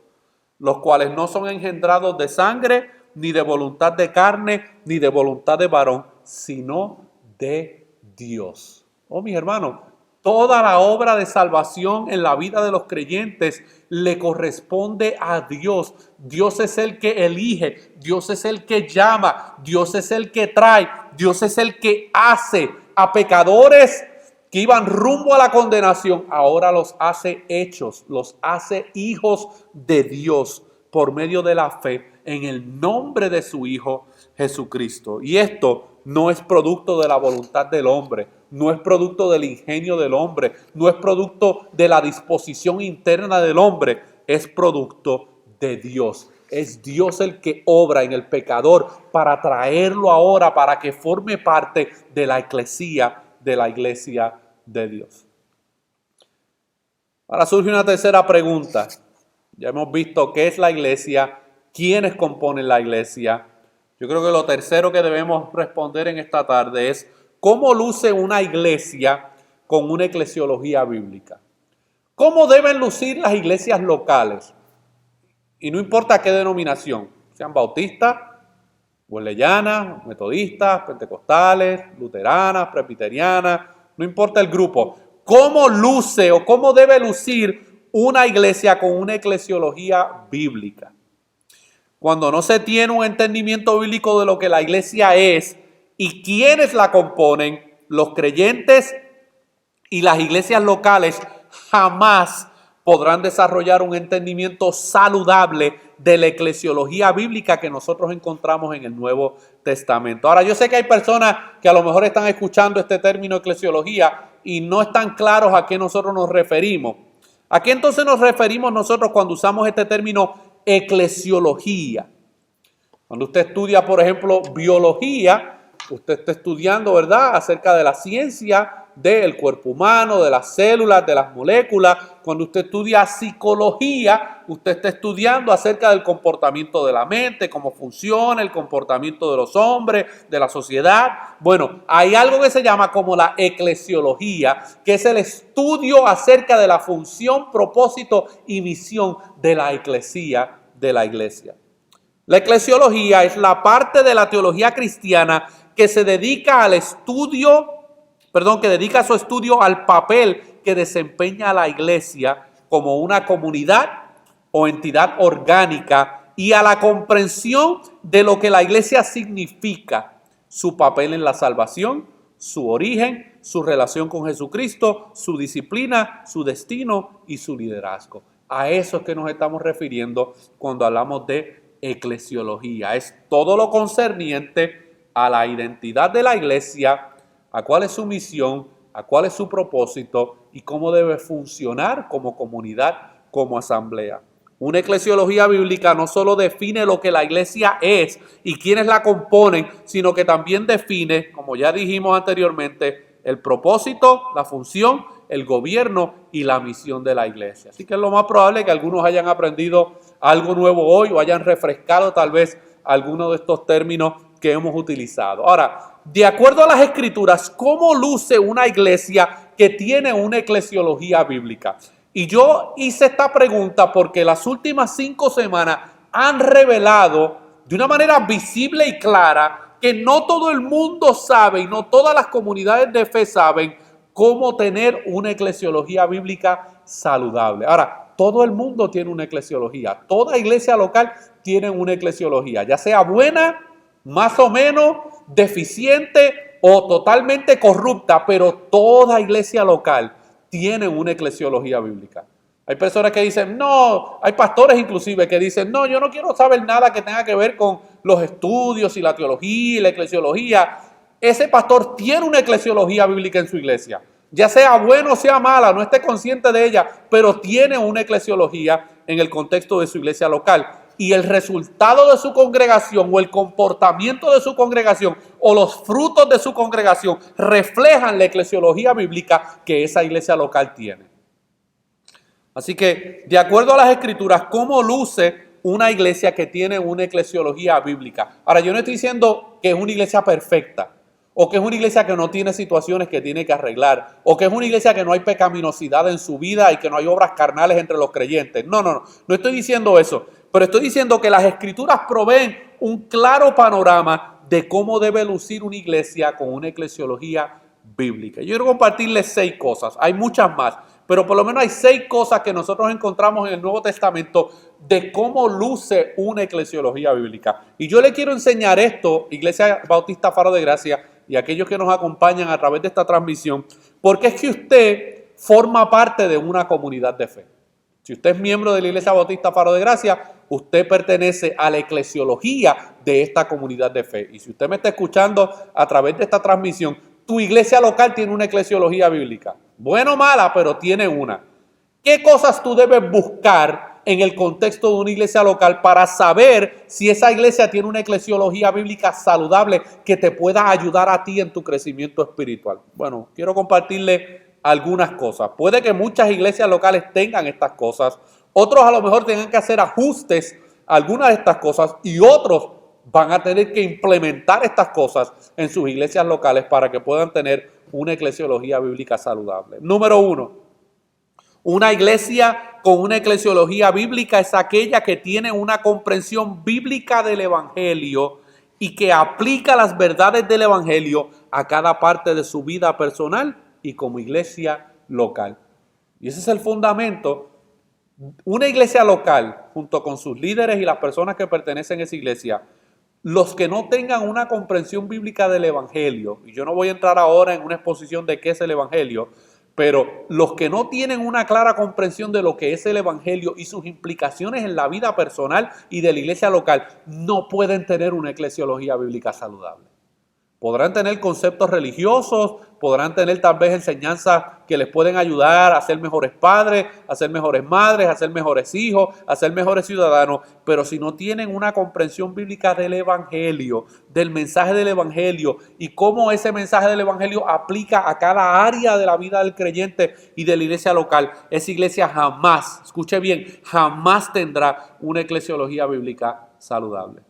los cuales no son engendrados de sangre, ni de voluntad de carne, ni de voluntad de varón, sino de Dios. Oh, mis hermanos, toda la obra de salvación en la vida de los creyentes le corresponde a Dios. Dios es el que elige, Dios es el que llama, Dios es el que trae, Dios es el que hace a pecadores que iban rumbo a la condenación. Ahora los hace hechos, los hace hijos de Dios por medio de la fe en el nombre de su Hijo Jesucristo. Y esto no es producto de la voluntad del hombre, no es producto del ingenio del hombre, no es producto de la disposición interna del hombre, es producto de Dios. Es Dios el que obra en el pecador para traerlo ahora para que forme parte de la iglesia de Dios. Ahora surge una tercera pregunta. Ya hemos visto qué es la iglesia, quiénes componen la iglesia. Yo creo que lo tercero que debemos responder en esta tarde es ¿cómo luce una iglesia con una eclesiología bíblica? ¿Cómo deben lucir las iglesias locales? Y no importa qué denominación, sean bautistas, wesleyanas, metodistas, pentecostales, luteranas, presbiterianas, no importa el grupo. ¿Cómo luce o cómo debe lucir una iglesia con una eclesiología bíblica? Cuando no se tiene un entendimiento bíblico de lo que la iglesia es y quiénes la componen, los creyentes y las iglesias locales jamás podrán desarrollar un entendimiento saludable de la eclesiología bíblica que nosotros encontramos en el Nuevo Testamento. Ahora, yo sé que hay personas que a lo mejor están escuchando este término eclesiología y no están claros a qué nosotros nos referimos. ¿A qué entonces nos referimos nosotros cuando usamos este término eclesiología? Cuando usted estudia, por ejemplo, biología, usted está estudiando, ¿verdad?, acerca de la ciencia del cuerpo humano, de las células, de las moléculas. Cuando usted estudia psicología, usted está estudiando acerca del comportamiento de la mente, cómo funciona el comportamiento de los hombres, de la sociedad. Bueno, hay algo que se llama como la eclesiología, que es el estudio acerca de la función, propósito y misión de la eclesía, de la iglesia. La eclesiología es la parte de la teología cristiana que se dedica al estudio, que dedica su estudio al papel que desempeña la iglesia como una comunidad o entidad orgánica y a la comprensión de lo que la iglesia significa, su papel en la salvación, su origen, su relación con Jesucristo, su disciplina, su destino y su liderazgo. A eso es que nos estamos refiriendo cuando hablamos de eclesiología. Es todo lo concerniente a la identidad de la iglesia, a cuál es su misión, a cuál es su propósito y cómo debe funcionar como comunidad, como asamblea. Una eclesiología bíblica no solo define lo que la iglesia es y quiénes la componen, sino que también define, como ya dijimos anteriormente, el propósito, la función, el gobierno y la misión de la iglesia. Así que es lo más probable que algunos hayan aprendido algo nuevo hoy o hayan refrescado tal vez algunos de estos términos que hemos utilizado. Ahora, de acuerdo a las Escrituras, ¿cómo luce una iglesia que tiene una eclesiología bíblica? Y yo hice esta pregunta porque las últimas 5 semanas han revelado de una manera visible y clara que no todo el mundo sabe y no todas las comunidades de fe saben cómo tener una eclesiología bíblica saludable. Ahora, todo el mundo tiene una eclesiología. Toda iglesia local tiene una eclesiología, ya sea buena, más o menos, deficiente o totalmente corrupta, pero toda iglesia local tiene una eclesiología bíblica. Hay personas que dicen, no, hay pastores inclusive que dicen, no, yo no quiero saber nada que tenga que ver con los estudios y la teología y la eclesiología. Ese pastor tiene una eclesiología bíblica en su iglesia, ya sea buena o sea mala, no esté consciente de ella, pero tiene una eclesiología en el contexto de su iglesia local. Y el resultado de su congregación o el comportamiento de su congregación o los frutos de su congregación reflejan la eclesiología bíblica que esa iglesia local tiene. Así que, de acuerdo a las Escrituras, ¿cómo luce una iglesia que tiene una eclesiología bíblica? Ahora, yo no estoy diciendo que es una iglesia perfecta, o que es una iglesia que no tiene situaciones que tiene que arreglar, o que es una iglesia que no hay pecaminosidad en su vida y que no hay obras carnales entre los creyentes. No estoy diciendo eso, pero estoy diciendo que las Escrituras proveen un claro panorama de cómo debe lucir una iglesia con una eclesiología bíblica. Yo quiero compartirles 6 cosas, hay muchas más, pero por lo menos hay 6 cosas que nosotros encontramos en el Nuevo Testamento de cómo luce una eclesiología bíblica. Y yo le quiero enseñar esto, Iglesia Bautista Faro de Gracia, y aquellos que nos acompañan a través de esta transmisión, porque es que usted forma parte de una comunidad de fe. Si usted es miembro de la Iglesia Bautista Faro de Gracia, usted pertenece a la eclesiología de esta comunidad de fe. Y si usted me está escuchando a través de esta transmisión, tu iglesia local tiene una eclesiología bíblica. Buena o mala, pero tiene una. ¿Qué cosas tú debes buscar en el contexto de una iglesia local para saber si esa iglesia tiene una eclesiología bíblica saludable que te pueda ayudar a ti en tu crecimiento espiritual? Bueno, quiero compartirle algunas cosas. Puede que muchas iglesias locales tengan estas cosas, otros a lo mejor tengan que hacer ajustes a algunas de estas cosas y otros van a tener que implementar estas cosas en sus iglesias locales para que puedan tener una eclesiología bíblica saludable. Número 1, una iglesia con una eclesiología bíblica es aquella que tiene una comprensión bíblica del evangelio y que aplica las verdades del evangelio a cada parte de su vida personal y como iglesia local. Y ese es el fundamento. Una iglesia local, junto con sus líderes y las personas que pertenecen a esa iglesia, los que no tengan una comprensión bíblica del evangelio, y yo no voy a entrar ahora en una exposición de qué es el evangelio, pero los que no tienen una clara comprensión de lo que es el evangelio y sus implicaciones en la vida personal y de la iglesia local, no pueden tener una eclesiología bíblica saludable. Podrán tener conceptos religiosos, podrán tener tal vez enseñanzas que les pueden ayudar a ser mejores padres, a ser mejores madres, a ser mejores hijos, a ser mejores ciudadanos, pero si no tienen una comprensión bíblica del Evangelio, del mensaje del Evangelio y cómo ese mensaje del Evangelio aplica a cada área de la vida del creyente y de la iglesia local, esa iglesia jamás, escuche bien, jamás tendrá una eclesiología bíblica saludable.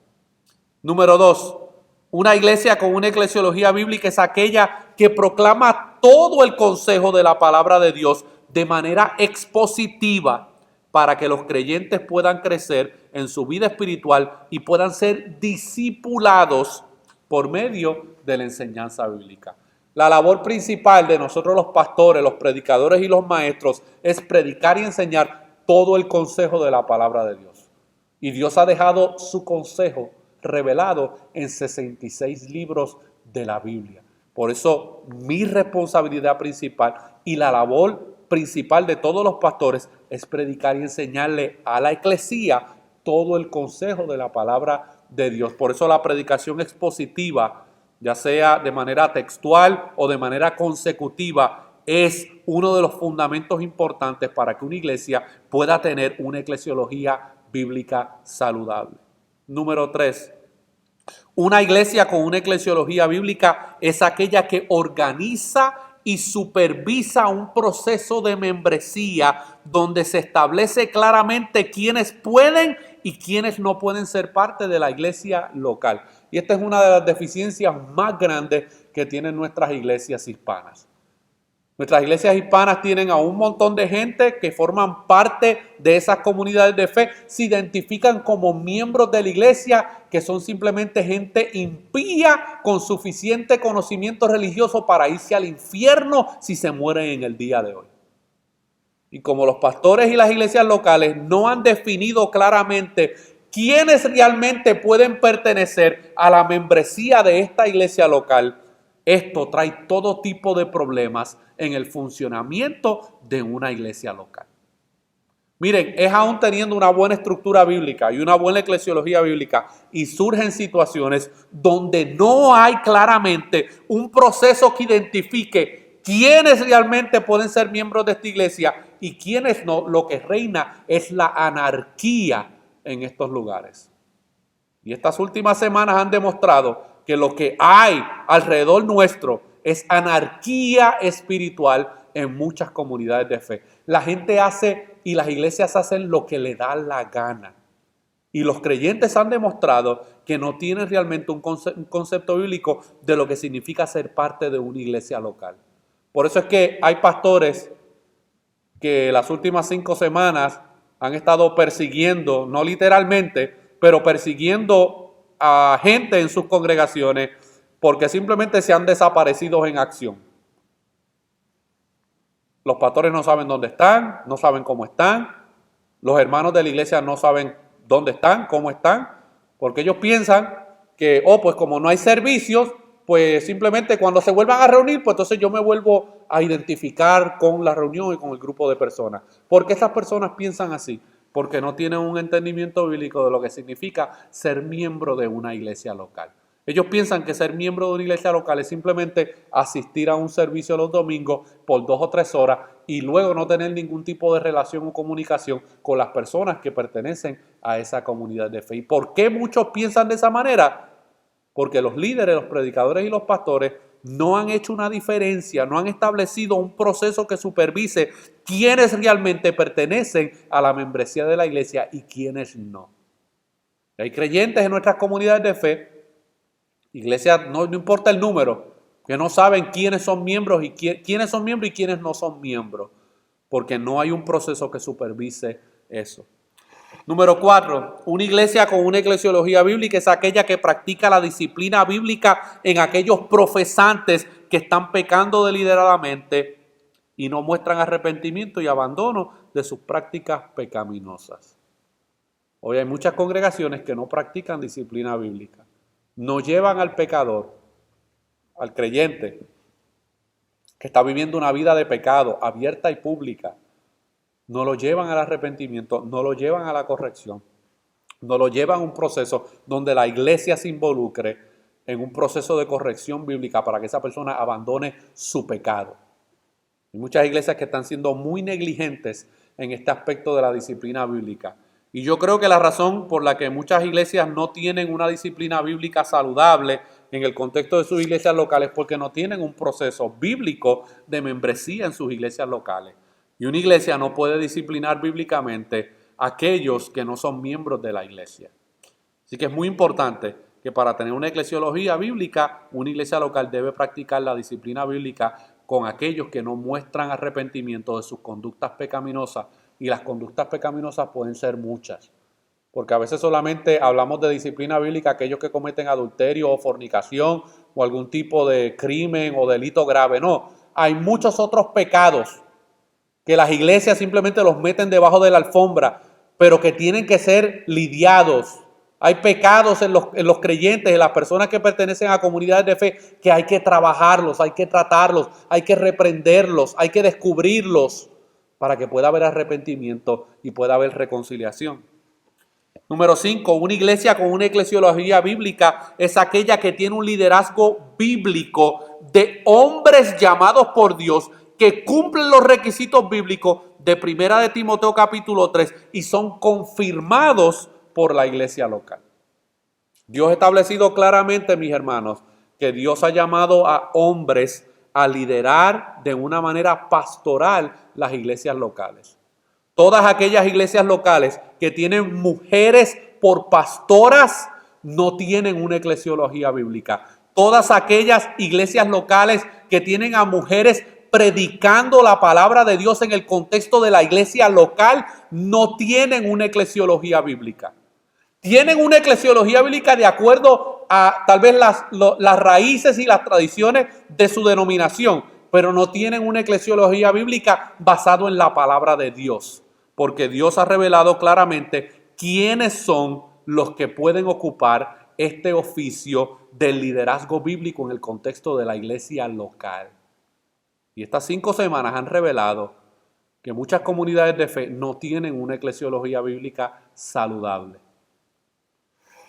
Número 2. Una iglesia con una eclesiología bíblica es aquella que proclama todo el consejo de la palabra de Dios de manera expositiva para que los creyentes puedan crecer en su vida espiritual y puedan ser discipulados por medio de la enseñanza bíblica. La labor principal de nosotros los pastores, los predicadores y los maestros es predicar y enseñar todo el consejo de la palabra de Dios. Y Dios ha dejado su consejo revelado en 66 libros de la Biblia. Por eso mi responsabilidad principal y la labor principal de todos los pastores es predicar y enseñarle a la eclesía todo el consejo de la palabra de Dios. Por eso la predicación expositiva, ya sea de manera textual o de manera consecutiva, es uno de los fundamentos importantes para que una iglesia pueda tener una eclesiología bíblica saludable. Número 3. Una iglesia con una eclesiología bíblica es aquella que organiza y supervisa un proceso de membresía donde se establece claramente quiénes pueden y quiénes no pueden ser parte de la iglesia local. Y esta es una de las deficiencias más grandes que tienen nuestras iglesias hispanas. Nuestras iglesias hispanas tienen a un montón de gente que forman parte de esas comunidades de fe, se identifican como miembros de la iglesia, que son simplemente gente impía con suficiente conocimiento religioso para irse al infierno si se mueren en el día de hoy. Y como los pastores y las iglesias locales no han definido claramente quiénes realmente pueden pertenecer a la membresía de esta iglesia local, esto trae todo tipo de problemas en el funcionamiento de una iglesia local. Miren, es aún teniendo una buena estructura bíblica y una buena eclesiología bíblica y surgen situaciones donde no hay claramente un proceso que identifique quiénes realmente pueden ser miembros de esta iglesia y quiénes no. Lo que reina es la anarquía en estos lugares. Y estas últimas semanas han demostrado que lo que hay alrededor nuestro es anarquía espiritual en muchas comunidades de fe. La gente hace y las iglesias hacen lo que le da la gana. Y los creyentes han demostrado que no tienen realmente un concepto bíblico de lo que significa ser parte de una iglesia local. Por eso es que hay pastores que las últimas 5 semanas han estado persiguiendo, no literalmente, pero persiguiendo a gente en sus congregaciones porque simplemente se han desaparecido en acción. Los pastores no saben dónde están, no saben cómo están. Los hermanos de la iglesia no saben dónde están, cómo están, porque ellos piensan que, pues como no hay servicios, pues simplemente cuando se vuelvan a reunir, pues entonces yo me vuelvo a identificar con la reunión y con el grupo de personas. ¿Por qué esas personas piensan así? Porque no tienen un entendimiento bíblico de lo que significa ser miembro de una iglesia local. Ellos piensan que ser miembro de una iglesia local es simplemente asistir a un servicio los domingos por 2 o 3 horas y luego no tener ningún tipo de relación o comunicación con las personas que pertenecen a esa comunidad de fe. ¿Y por qué muchos piensan de esa manera? Porque los líderes, los predicadores y los pastores no han hecho una diferencia, no han establecido un proceso que supervise quiénes realmente pertenecen a la membresía de la iglesia y quiénes no. Hay creyentes en nuestras comunidades de fe, iglesias, no importa el número, que no saben quiénes son miembros y quiénes son miembros y quiénes no son miembros, porque no hay un proceso que supervise eso. Número 4, una iglesia con una eclesiología bíblica es aquella que practica la disciplina bíblica en aquellos profesantes que están pecando deliberadamente y no muestran arrepentimiento y abandono de sus prácticas pecaminosas. Hoy hay muchas congregaciones que no practican disciplina bíblica. No llevan al pecador, al creyente, que está viviendo una vida de pecado abierta y pública. No lo llevan al arrepentimiento, no lo llevan a la corrección, no lo llevan a un proceso donde la iglesia se involucre en un proceso de corrección bíblica para que esa persona abandone su pecado. Hay muchas iglesias que están siendo muy negligentes en este aspecto de la disciplina bíblica. Y yo creo que la razón por la que muchas iglesias no tienen una disciplina bíblica saludable en el contexto de sus iglesias locales es porque no tienen un proceso bíblico de membresía en sus iglesias locales. Y una iglesia no puede disciplinar bíblicamente a aquellos que no son miembros de la iglesia. Así que es muy importante que para tener una eclesiología bíblica, una iglesia local debe practicar la disciplina bíblica con aquellos que no muestran arrepentimiento de sus conductas pecaminosas. Y las conductas pecaminosas pueden ser muchas. Porque a veces solamente hablamos de disciplina bíblica aquellos que cometen adulterio o fornicación o algún tipo de crimen o delito grave. No, hay muchos otros pecados que las iglesias simplemente los meten debajo de la alfombra, pero que tienen que ser lidiados. Hay pecados en los creyentes, en las personas que pertenecen a comunidades de fe, que hay que trabajarlos, hay que tratarlos, hay que reprenderlos, hay que descubrirlos para que pueda haber arrepentimiento y pueda haber reconciliación. Número 5, una iglesia con una eclesiología bíblica es aquella que tiene un liderazgo bíblico de hombres llamados por Dios que cumplen los requisitos bíblicos de 1 de Timoteo capítulo 3 y son confirmados por la iglesia local. Dios ha establecido claramente, mis hermanos, que Dios ha llamado a hombres a liderar de una manera pastoral las iglesias locales. Todas aquellas iglesias locales que tienen mujeres por pastoras no tienen una eclesiología bíblica. Todas aquellas iglesias locales que tienen a mujeres predicando la palabra de Dios en el contexto de la iglesia local no tienen una eclesiología bíblica. Tienen una eclesiología bíblica de acuerdo a tal vez las raíces y las tradiciones de su denominación, pero no tienen una eclesiología bíblica basada en la palabra de Dios, porque Dios ha revelado claramente quiénes son los que pueden ocupar este oficio del liderazgo bíblico en el contexto de la iglesia local. Y estas 5 semanas han revelado que muchas comunidades de fe no tienen una eclesiología bíblica saludable.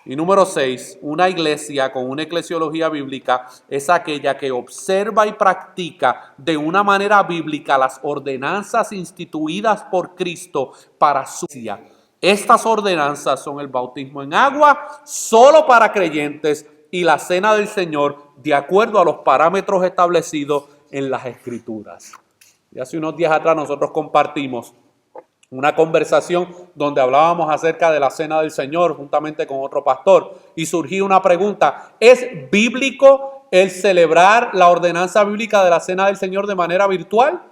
Y número 6, una iglesia con una eclesiología bíblica es aquella que observa y practica de una manera bíblica las ordenanzas instituidas por Cristo para su iglesia. Estas ordenanzas son el bautismo en agua solo para creyentes y la cena del Señor de acuerdo a los parámetros establecidos en las Escrituras. Y hace unos días atrás nosotros compartimos una conversación donde hablábamos acerca de la cena del Señor juntamente con otro pastor y surgió una pregunta: ¿es bíblico el celebrar la ordenanza bíblica de la cena del Señor de manera virtual?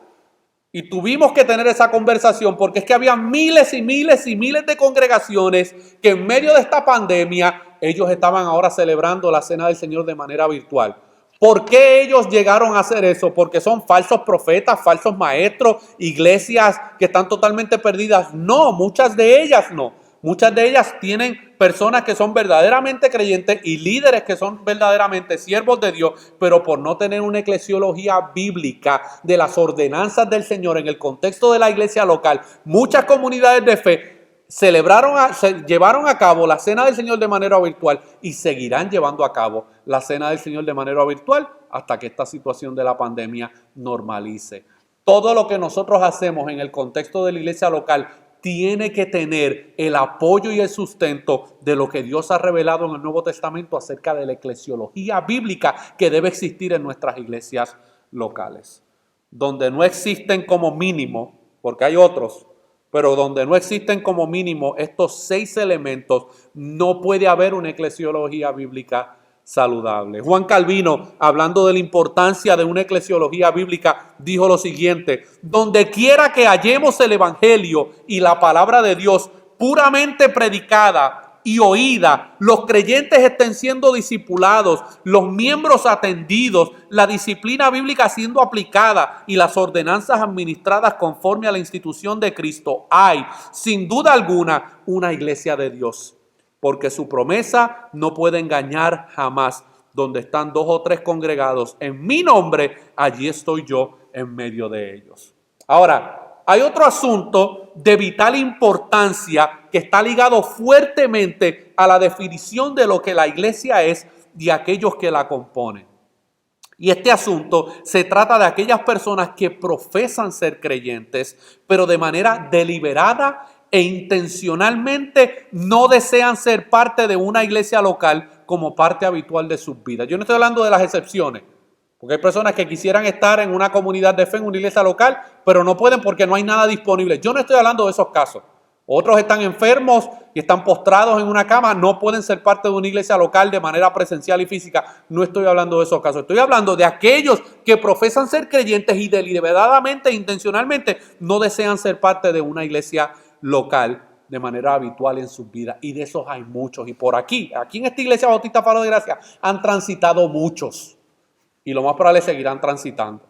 Y tuvimos que tener esa conversación porque es que había miles y miles y miles de congregaciones que en medio de esta pandemia ellos estaban ahora celebrando la cena del Señor de manera virtual. ¿Por qué ellos llegaron a hacer eso? Porque son falsos profetas, falsos maestros, iglesias que están totalmente perdidas. No, muchas de ellas no. Muchas de ellas tienen personas que son verdaderamente creyentes y líderes que son verdaderamente siervos de Dios, pero por no tener una eclesiología bíblica de las ordenanzas del Señor en el contexto de la iglesia local, muchas comunidades de fe llevaron a cabo la cena del Señor de manera virtual y seguirán llevando a cabo la cena del Señor de manera virtual hasta que esta situación de la pandemia normalice. Todo lo que nosotros hacemos en el contexto de la iglesia local tiene que tener el apoyo y el sustento de lo que Dios ha revelado en el Nuevo Testamento acerca de la eclesiología bíblica que debe existir en nuestras iglesias locales. Donde no existen como mínimo, porque hay otros, pero donde no existen como mínimo estos 6 elementos, no puede haber una eclesiología bíblica saludable. Juan Calvino, hablando de la importancia de una eclesiología bíblica, dijo lo siguiente: donde quiera que hallemos el evangelio y la palabra de Dios puramente predicada y oída, los creyentes estén siendo discipulados, los miembros atendidos, la disciplina bíblica siendo aplicada y las ordenanzas administradas conforme a la institución de Cristo, hay, sin duda alguna, una iglesia de Dios. Porque su promesa no puede engañar jamás. Donde están 2 o 3 congregados en mi nombre, allí estoy yo en medio de ellos. Ahora, hay otro asunto de vital importancia que está ligado fuertemente a la definición de lo que la iglesia es y aquellos que la componen. Y este asunto se trata de aquellas personas que profesan ser creyentes, pero de manera deliberada e intencionalmente no desean ser parte de una iglesia local como parte habitual de sus vidas. Yo no estoy hablando de las excepciones, porque hay personas que quisieran estar en una comunidad de fe, en una iglesia local, pero no pueden porque no hay nada disponible. Yo no estoy hablando de esos casos. Otros están enfermos y están postrados en una cama, no pueden ser parte de una iglesia local de manera presencial y física. No estoy hablando de esos casos. Estoy hablando de aquellos que profesan ser creyentes y deliberadamente e intencionalmente no desean ser parte de una iglesia local de manera habitual en sus vidas. Y de esos hay muchos. Y por aquí en esta iglesia Bautista Faro de Gracia han transitado muchos. Y lo más probable seguirán transitando.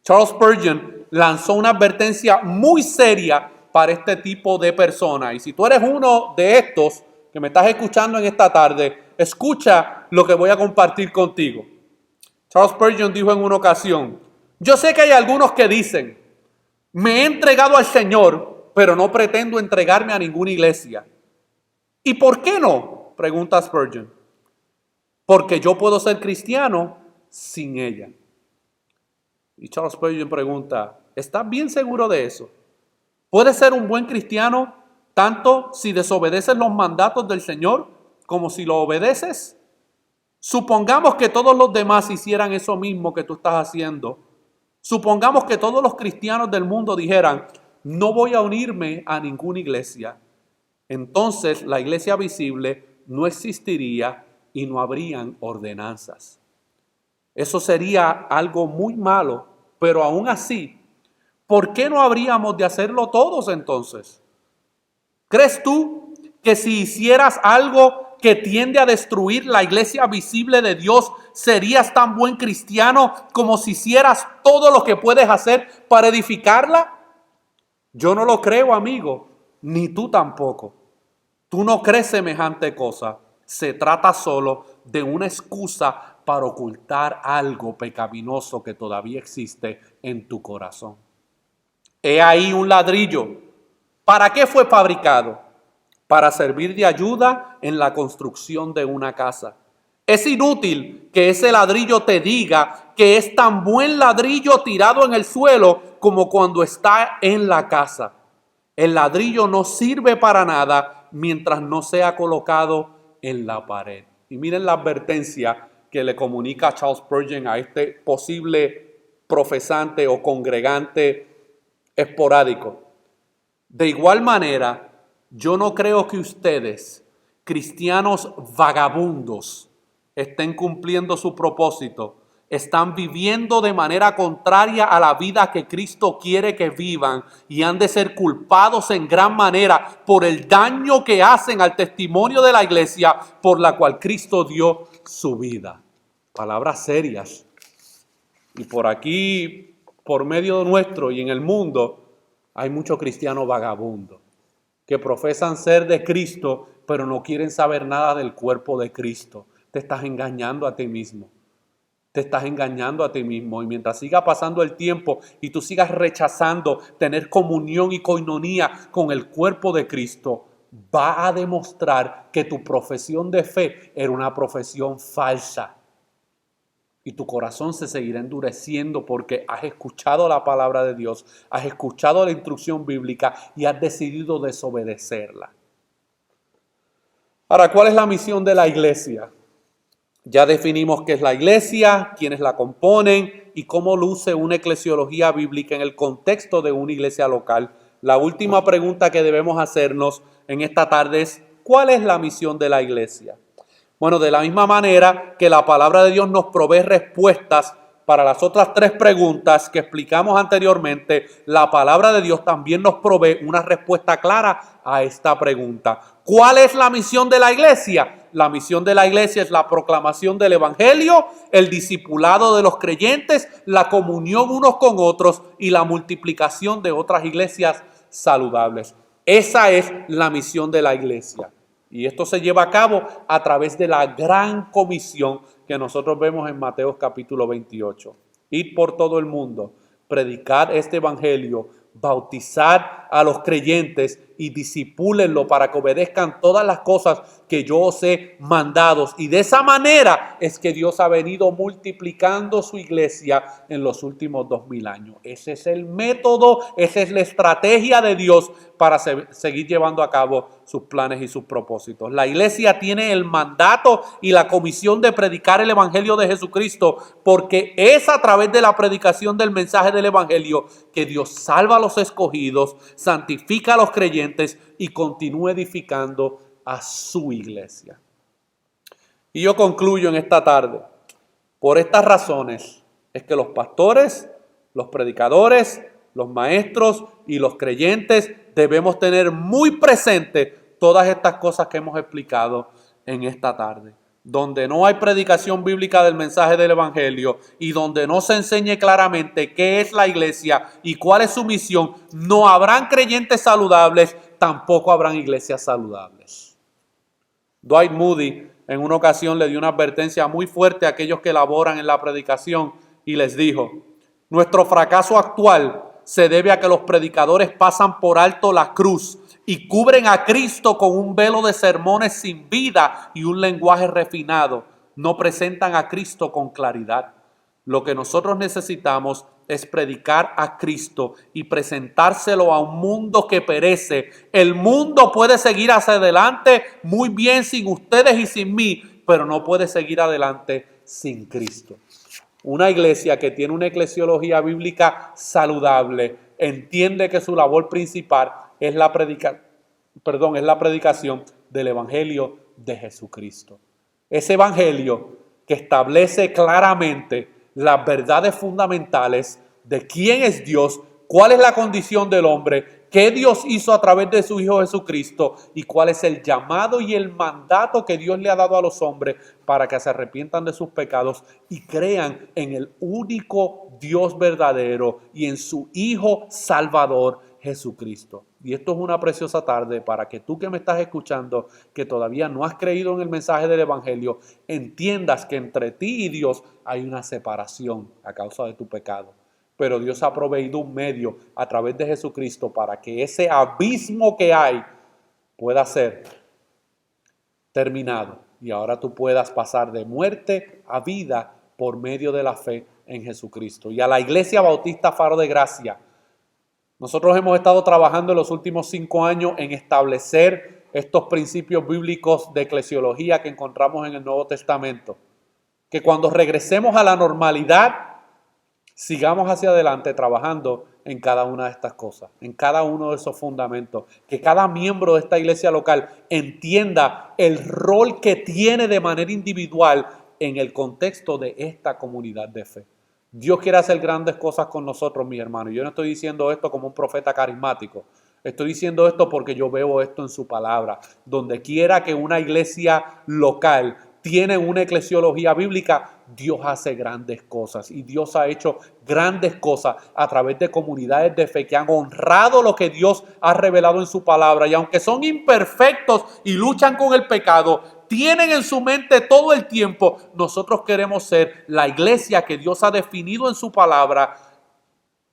Charles Spurgeon lanzó una advertencia muy seria para este tipo de personas. Y si tú eres uno de estos que me estás escuchando en esta tarde, escucha lo que voy a compartir contigo. Charles Spurgeon dijo en una ocasión: yo sé que hay algunos que dicen, me he entregado al Señor, pero no pretendo entregarme a ninguna iglesia. ¿Y por qué no?, pregunta Spurgeon. Porque yo puedo ser cristiano sin ella. Y Charles Spurgeon pregunta, ¿estás bien seguro de eso? ¿Puedes ser un buen cristiano tanto si desobedeces los mandatos del Señor como si lo obedeces? Supongamos que todos los demás hicieran eso mismo que tú estás haciendo. Supongamos que todos los cristianos del mundo dijeran, no voy a unirme a ninguna iglesia. Entonces la iglesia visible no existiría y no habrían ordenanzas. Eso sería algo muy malo, pero aún así, ¿por qué no habríamos de hacerlo todos entonces? ¿Crees tú que si hicieras algo que tiende a destruir la iglesia visible de Dios, serías tan buen cristiano como si hicieras todo lo que puedes hacer para edificarla? Yo no lo creo, amigo, ni tú tampoco. Tú no crees semejante cosa. Se trata solo de una excusa para ocultar algo pecaminoso que todavía existe en tu corazón. He ahí un ladrillo. ¿Para qué fue fabricado? Para servir de ayuda en la construcción de una casa. Es inútil que ese ladrillo te diga que es tan buen ladrillo tirado en el suelo como cuando está en la casa. El ladrillo no sirve para nada mientras no sea colocado en la pared. Y miren la advertencia que le comunica Charles Spurgeon a este posible profesante o congregante esporádico. De igual manera, yo no creo que ustedes, cristianos vagabundos, estén cumpliendo su propósito. Están viviendo de manera contraria a la vida que Cristo quiere que vivan y han de ser culpados en gran manera por el daño que hacen al testimonio de la iglesia por la cual Cristo dio su vida. Palabras serias. Y por aquí, por medio nuestro y en el mundo, hay muchos cristianos vagabundos que profesan ser de Cristo, pero no quieren saber nada del cuerpo de Cristo. Te estás engañando a ti mismo. Te estás engañando a ti mismo. Y mientras siga pasando el tiempo y tú sigas rechazando tener comunión y coinonía con el cuerpo de Cristo, va a demostrar que tu profesión de fe era una profesión falsa. Y tu corazón se seguirá endureciendo porque has escuchado la palabra de Dios, has escuchado la instrucción bíblica y has decidido desobedecerla. Ahora, ¿cuál es la misión de la iglesia? Ya definimos qué es la iglesia, quiénes la componen y cómo luce una eclesiología bíblica en el contexto de una iglesia local. La última pregunta que debemos hacernos en esta tarde es, ¿cuál es la misión de la iglesia? Bueno, de la misma manera que la palabra de Dios nos provee respuestas para las otras tres preguntas que explicamos anteriormente, la palabra de Dios también nos provee una respuesta clara a esta pregunta. ¿Cuál es la misión de la iglesia? La misión de la iglesia es la proclamación del evangelio, el discipulado de los creyentes, la comunión unos con otros y la multiplicación de otras iglesias saludables. Esa es la misión de la iglesia. Y esto se lleva a cabo a través de la gran comisión que nosotros vemos en Mateo capítulo 28. Id por todo el mundo, predicad este evangelio, bautizad a los creyentes y discipúlenlo para que obedezcan todas las cosas que yo os he mandado. Y de esa manera es que Dios ha venido multiplicando su iglesia en los últimos 2000 años. Ese es el método, esa es la estrategia de Dios para seguir llevando a cabo sus planes y sus propósitos. La iglesia tiene el mandato y la comisión de predicar el evangelio de Jesucristo, porque es a través de la predicación del mensaje del evangelio que Dios salva a los escogidos, santifica a los creyentes y continúa edificando a su iglesia. Y yo concluyo en esta tarde. Por estas razones es que los pastores, los predicadores, los maestros y los creyentes debemos tener muy presente todas estas cosas que hemos explicado en esta tarde. Donde no hay predicación bíblica del mensaje del evangelio y donde no se enseñe claramente qué es la iglesia y cuál es su misión, no habrán creyentes saludables, tampoco habrán iglesias saludables. Dwight Moody en una ocasión le dio una advertencia muy fuerte a aquellos que laboran en la predicación y les dijo: nuestro fracaso actual se debe a que los predicadores pasan por alto la cruz y cubren a Cristo con un velo de sermones sin vida y un lenguaje refinado. No presentan a Cristo con claridad. Lo que nosotros necesitamos es predicar a Cristo y presentárselo a un mundo que perece. El mundo puede seguir hacia adelante muy bien sin ustedes y sin mí, pero no puede seguir adelante sin Cristo. Una iglesia que tiene una eclesiología bíblica saludable entiende que su labor principal es la predicación del evangelio de Jesucristo. Ese evangelio que establece claramente las verdades fundamentales de quién es Dios, cuál es la condición del hombre, qué Dios hizo a través de su Hijo Jesucristo y cuál es el llamado y el mandato que Dios le ha dado a los hombres para que se arrepientan de sus pecados y crean en el único Dios verdadero y en su Hijo Salvador Jesucristo. Y esto es una preciosa tarde para que tú que me estás escuchando, que todavía no has creído en el mensaje del evangelio, entiendas que entre ti y Dios hay una separación a causa de tu pecado. Pero Dios ha proveído un medio a través de Jesucristo para que ese abismo que hay pueda ser terminado y ahora tú puedas pasar de muerte a vida por medio de la fe en Jesucristo. Y a la Iglesia Bautista Faro de Gracia, nosotros hemos estado trabajando en los últimos 5 años en establecer estos principios bíblicos de eclesiología que encontramos en el Nuevo Testamento. Que cuando regresemos a la normalidad, sigamos hacia adelante trabajando en cada una de estas cosas, en cada uno de esos fundamentos. Que cada miembro de esta iglesia local entienda el rol que tiene de manera individual en el contexto de esta comunidad de fe. Dios quiere hacer grandes cosas con nosotros, mis hermanos. Yo no estoy diciendo esto como un profeta carismático. Estoy diciendo esto porque yo veo esto en su palabra. Donde quiera que una iglesia local tiene una eclesiología bíblica, Dios hace grandes cosas. Y Dios ha hecho grandes cosas a través de comunidades de fe que han honrado lo que Dios ha revelado en su palabra. Y aunque son imperfectos y luchan con el pecado, tienen en su mente todo el tiempo: nosotros queremos ser la iglesia que Dios ha definido en su palabra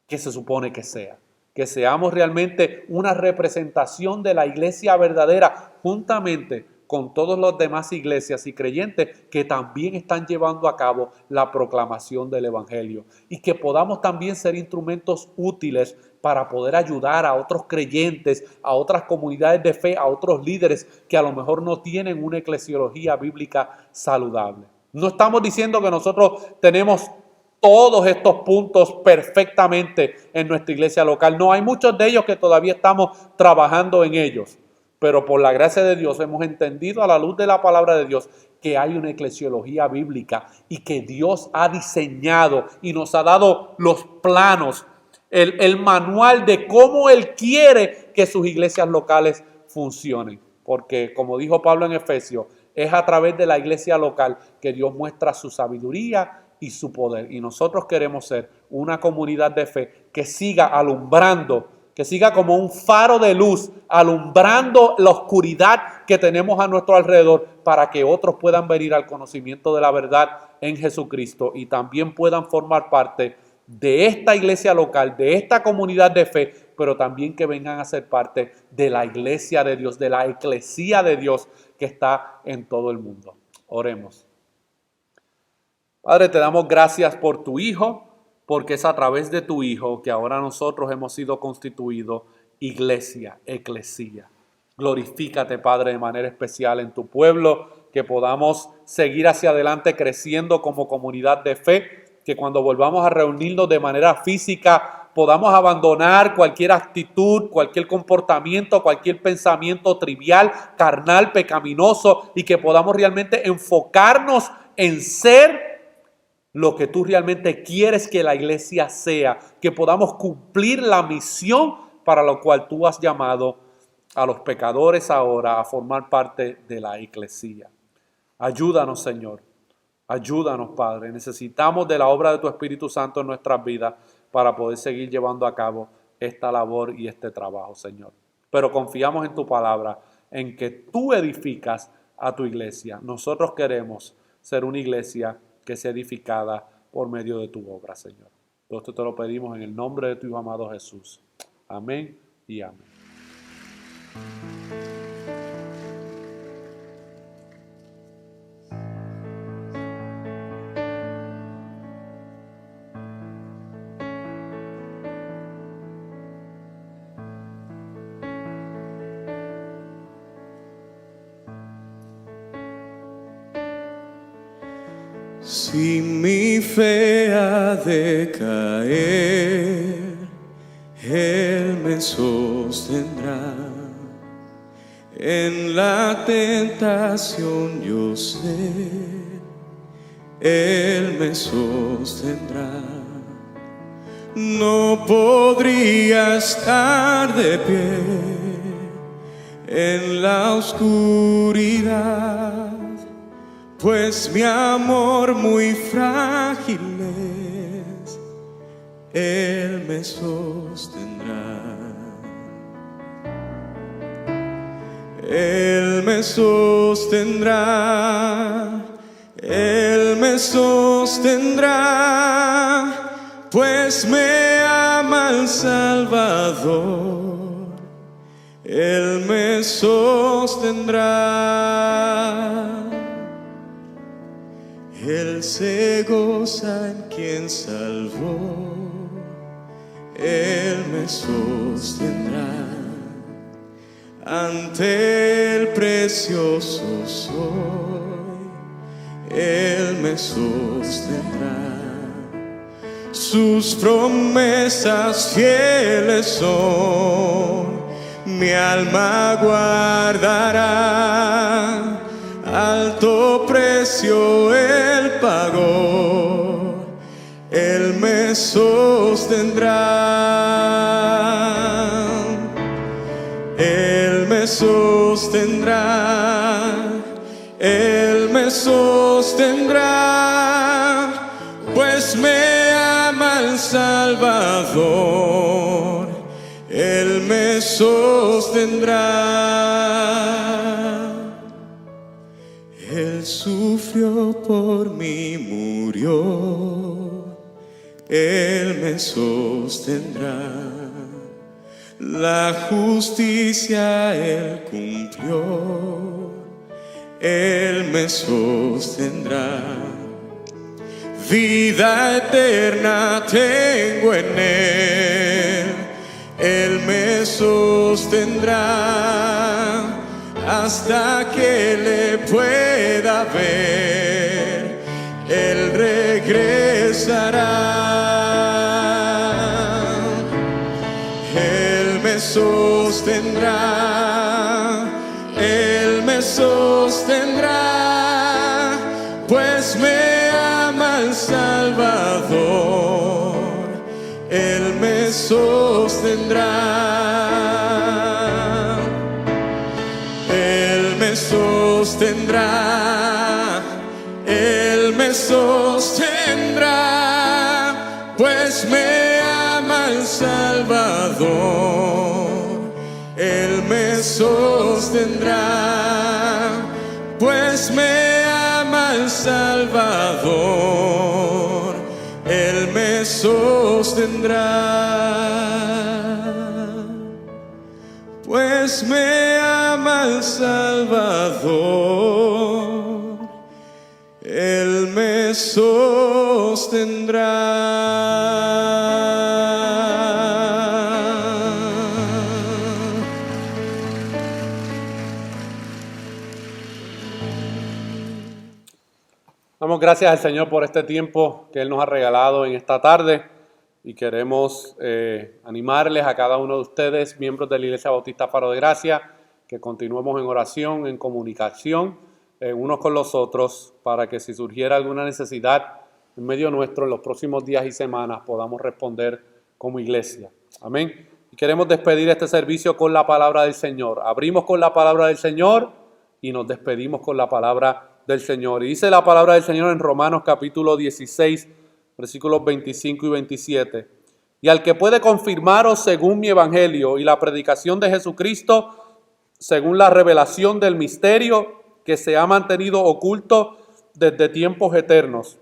que se supone que sea. Que seamos realmente una representación de la iglesia verdadera juntamente con todas las demás iglesias y creyentes que también están llevando a cabo la proclamación del evangelio. Y que podamos también ser instrumentos útiles para poder ayudar a otros creyentes, a otras comunidades de fe, a otros líderes que a lo mejor no tienen una eclesiología bíblica saludable. No estamos diciendo que nosotros tenemos todos estos puntos perfectamente en nuestra iglesia local. No, hay muchos de ellos que todavía estamos trabajando en ellos. Pero por la gracia de Dios hemos entendido a la luz de la palabra de Dios que hay una eclesiología bíblica y que Dios ha diseñado y nos ha dado los planos, el manual de cómo Él quiere que sus iglesias locales funcionen. Porque como dijo Pablo en Efesios, es a través de la iglesia local que Dios muestra su sabiduría y su poder. Y nosotros queremos ser una comunidad de fe que siga alumbrando, que siga como un faro de luz, alumbrando la oscuridad que tenemos a nuestro alrededor para que otros puedan venir al conocimiento de la verdad en Jesucristo y también puedan formar parte de esta iglesia local, de esta comunidad de fe, pero también que vengan a ser parte de la iglesia de Dios, de la eclesía de Dios que está en todo el mundo. Oremos. Padre, te damos gracias por tu Hijo, porque es a través de tu Hijo que ahora nosotros hemos sido constituidos iglesia, eclesía. Glorifícate, Padre, de manera especial en tu pueblo, que podamos seguir hacia adelante creciendo como comunidad de fe, que cuando volvamos a reunirnos de manera física podamos abandonar cualquier actitud, cualquier comportamiento, cualquier pensamiento trivial, carnal, pecaminoso, y que podamos realmente enfocarnos en ser lo que tú realmente quieres que la iglesia sea, que podamos cumplir la misión para la cual tú has llamado a los pecadores ahora a formar parte de la eclesía. Ayúdanos, Señor. Ayúdanos, Padre. Necesitamos de la obra de tu Espíritu Santo en nuestras vidas para poder seguir llevando a cabo esta labor y este trabajo, Señor. Pero confiamos en tu palabra, en que tú edificas a tu iglesia. Nosotros queremos ser una iglesia que sea edificada por medio de tu obra, Señor. Todo esto te lo pedimos en el nombre de tu Hijo amado Jesús. Amén y amén. Si mi fe ha de caer, Él me sostendrá. En la tentación yo sé, Él me sostendrá. No podría estar de pie en la oscuridad, pues mi amor muy frágil es, Él me sostendrá. Él me sostendrá, Él me sostendrá, pues me ama el Salvador. Él me sostendrá. Él se goza en quien salvó, Él me sostendrá. Ante el precioso soy, Él me sostendrá. Sus promesas fieles son, mi alma guardará. Alto precio Él pagó, Él me sostendrá. Él me sostendrá, Él me sostendrá, pues me ama el Salvador. Él me sostendrá. Él sufrió por mí, murió, Él me sostendrá. La justicia Él cumplió, Él me sostendrá. Vida eterna tengo en Él me sostendrá. Hasta que le pueda ver, Él regresará. Él me sostendrá, Él me sostendrá, pues me ama el Salvador. Él me sostendrá. Él me sostendrá, Él me sostendrá, pues me ama el Salvador. Él me sostendrá, pues me ama el Salvador. Él me sostendrá. sostendrá, pues me ama el Salvador, Él me sostendrá. Damos gracias al Señor por este tiempo que Él nos ha regalado en esta tarde y queremos animarles a cada uno de ustedes, miembros de la Iglesia Bautista Faro de Gracia, que continuemos en oración, en comunicación unos con los otros, para que si surgiera alguna necesidad en medio nuestro en los próximos días y semanas podamos responder como iglesia. Amén. Y queremos despedir este servicio con la palabra del Señor. Abrimos con la palabra del Señor y nos despedimos con la palabra del Señor. Y dice la palabra del Señor en Romanos capítulo 16, versículos 25 y 27. Y al que puede confirmaros según mi evangelio y la predicación de Jesucristo, según la revelación del misterio que se ha mantenido oculto desde tiempos eternos,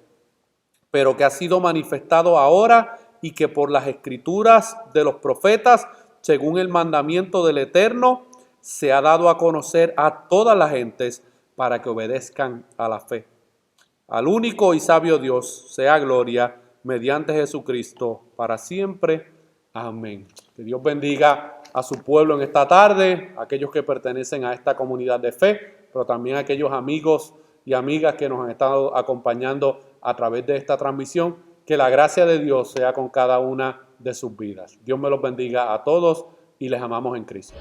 pero que ha sido manifestado ahora y que por las escrituras de los profetas, según el mandamiento del Eterno, se ha dado a conocer a todas las gentes para que obedezcan a la fe. Al único y sabio Dios sea gloria mediante Jesucristo para siempre. Amén. Que Dios bendiga a su pueblo en esta tarde, a aquellos que pertenecen a esta comunidad de fe, pero también a aquellos amigos y amigas que nos han estado acompañando a través de esta transmisión. Que la gracia de Dios sea con cada una de sus vidas. Dios me los bendiga a todos y les amamos en Cristo.